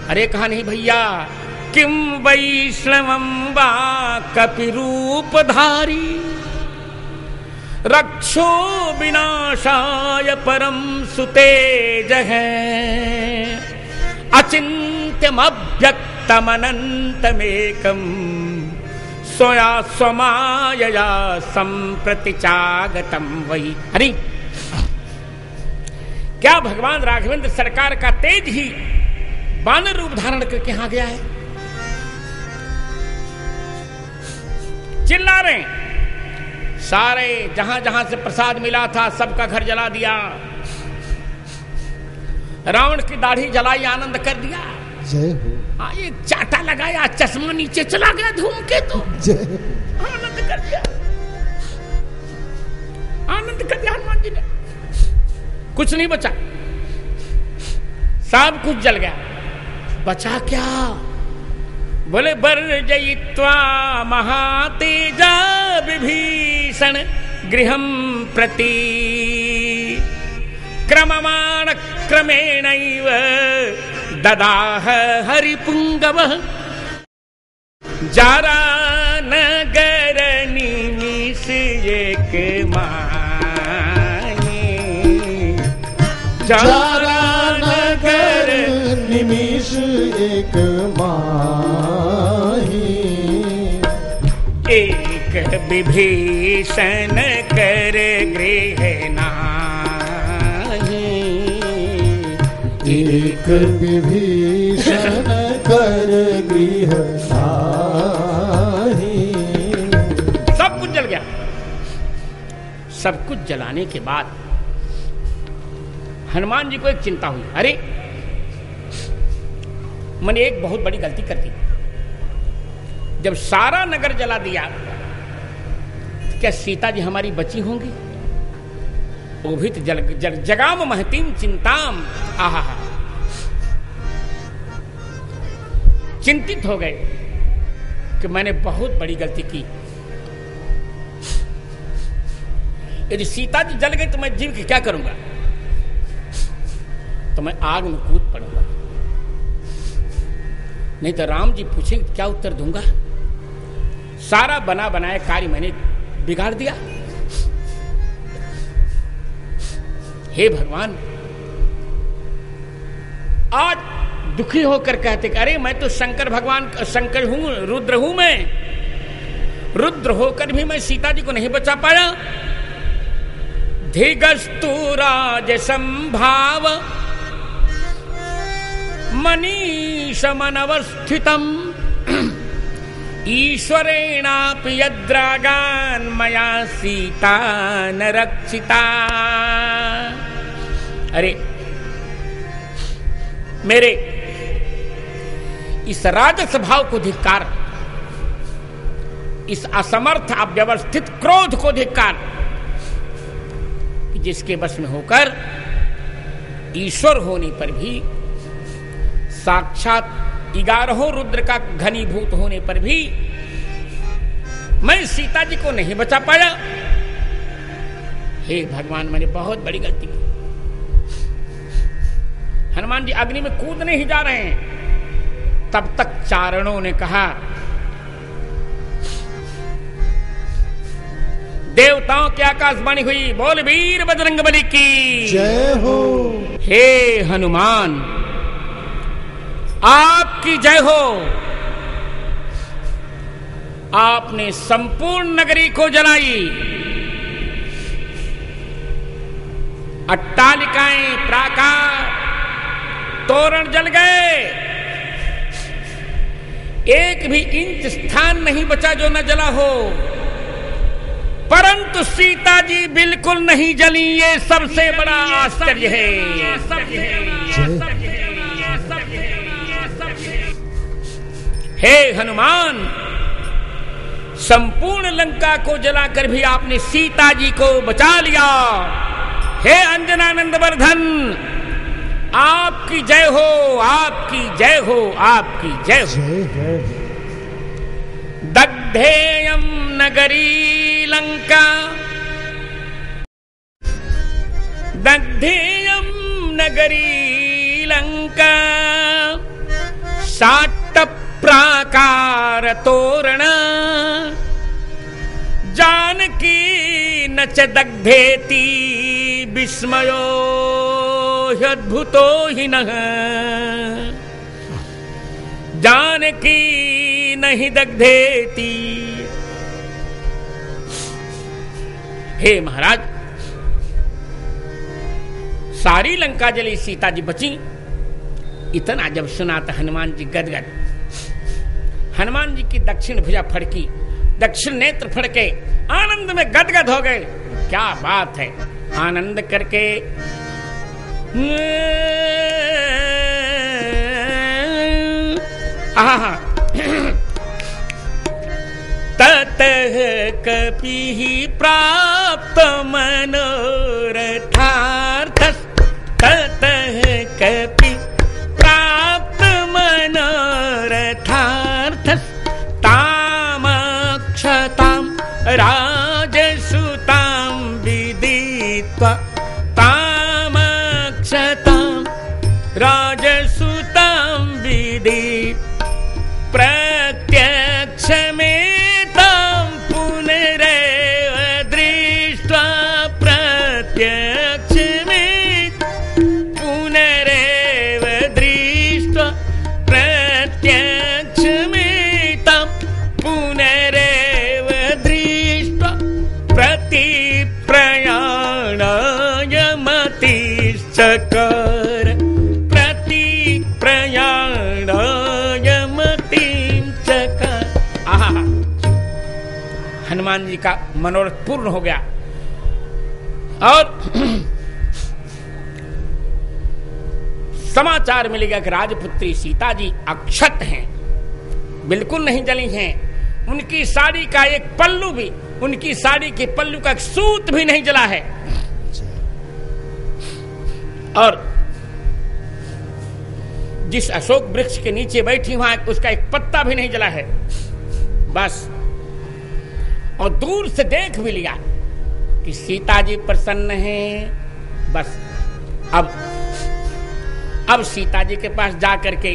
अरे कहा नहीं भैया, किम वैष्णवं वा कपि रूपधारी रक्षो विनाशाय परम सुतेज है अचिन्त्यमव्यक्तमनन्तमेकं स्वया स्वमायया संप्रति चागतम वही। हरि, क्या भगवान राघवेंद्र सरकार का तेज ही वानर रूप धारण करके यहां गया है? चिल्ला रहे, सारे जहां जहां से प्रसाद मिला था सबका घर जला दिया, रावण की दाढ़ी जलाई, आनंद कर दिया। जय हो। ये चाटा लगाया, चश्मा नीचे चला गया धूम के, तो आनंद कर दिया, आनंद कर दिया हनुमान जी ने। कुछ नहीं बचा, सब कुछ जल गया। बचा क्या? बोले वर्जयित्वा महातेजा विभीषण गृहं प्रति क्रममाण क्रमेणैव ददाह हरिपुंगवः जारा नगर निमिष एक माही जारा नगर निमिष एक माही एक विभीषण कर गृह नाही एक विभीषण कर गृह नाही। सब कुछ जल गया। सब कुछ जलाने के बाद हनुमान जी को एक चिंता हुई, अरे मैंने एक बहुत बड़ी गलती कर दी। जब सारा नगर जला दिया, क्या सीता जी हमारी बची होंगी? वो भी तो जगाम महतीम चिंताम। आहा, चिंतित हो गए कि मैंने बहुत बड़ी गलती की। यदि सीता जी जल गई तो मैं जीव की क्या करूंगा? तो मैं आग में कूद पड़ूंगा, नहीं तो राम जी पूछेंगे क्या उत्तर दूंगा? सारा बना बनाया कार्य मैंने बिगाड़ दिया। हे भगवान, आज दुखी होकर कहते कि अरे मैं तो शंकर भगवान, शंकर हूं, रुद्र हूं मैं। रुद्र होकर भी मैं सीता जी को नहीं बचा पाया। धिगस्तु राज संभाव मनीष मनवस्थितम ईश्वरेणापि यद्रागान् मया सीता न रक्षिता। अरे मेरे इस राजस भाव को धिक्कार, इस असमर्थ अव्यवस्थित क्रोध को धिक्कार, जिसके बस में होकर ईश्वर होने पर भी, साक्षात 11 रुद्र का घनीभूत होने पर भी मैं सीता जी को नहीं बचा पाया। हे भगवान, मैंने बहुत बड़ी गलती की। हनुमान जी अग्नि में कूदने ही जा रहे हैं, तब तक चारणों ने कहा, देवताओं की आकाशवाणी हुई, बोल वीर बजरंगबली की जय हो। हे हनुमान, आपकी जय हो। आपने संपूर्ण नगरी को जलाई, अट्टालिकाएं, प्राकार, तोरण जल गए, एक भी इंच स्थान नहीं बचा जो न जला हो। परंतु सीता जी बिल्कुल नहीं जली, ये सबसे बड़ा आश्चर्य है। हे हनुमान, संपूर्ण लंका को जलाकर भी आपने सीता जी को बचा लिया। हे अंजनानंद वर्धन, आपकी जय हो, आपकी जय हो, आपकी जय हो। दग्धेयं नगरी लंका, दग्धेयं नगरी लंका, साट्ट प्राकार तोरण, जानकी न च दग्धेति विस्मयो ह्यद्भुतो हि नः, जानकी नहीं दग्धेति। हे महाराज, सारी लंका जली, सीता जी बची। इतना जब सुना तो हनुमान जी गदगद। हनुमान जी की दक्षिण भुजा फड़की, दक्षिण नेत्र फड़के, आनंद में गदगद हो गए। क्या बात है, आनंद करके ततः कपिः प्राप्त मनोरथार्थः, ततः कपि प्राप्त मनोरथार्थः, तामक्षतां राजसुतां विदित्वा, तामक्षतां राजसुतां विदित्वा, प्रत्यक्षमेतां पुनरेव दृष्ट्वा, प्रत्यक्षमेत पुनरेव दृष्ट्वा, प्रत्यक्षमेतां पुनरेव दृष्ट्वा, प्रतिप्रयाणाय मतिश्चकार, प्रतिप्रयाणाय मतिश्चकार। आहा, हनुमान जी का मनोरथ पूर्ण हो गया। और समाचार मिलेगा कि राजपुत्री सीता जी अक्षत हैं, बिल्कुल नहीं जली हैं। उनकी साड़ी का एक पल्लू भी, उनकी साड़ी के पल्लू का एक सूत भी नहीं जला है। और जिस अशोक वृक्ष के नीचे बैठी वहां उसका एक पत्ता भी नहीं जला है। बस, और दूर से देख भी लिया कि सीता जी प्रसन्न हैं। बस अब सीता जी के पास जाकर के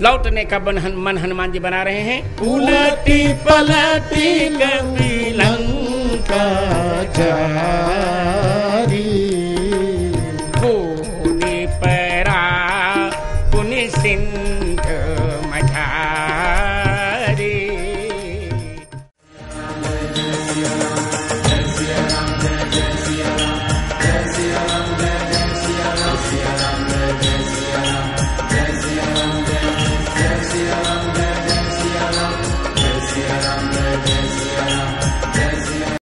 लौटने का मन हनुमान जी बना रहे हैं। उलटी पलटी कपि लंका जारी, भूमि परा पुनि सिंधु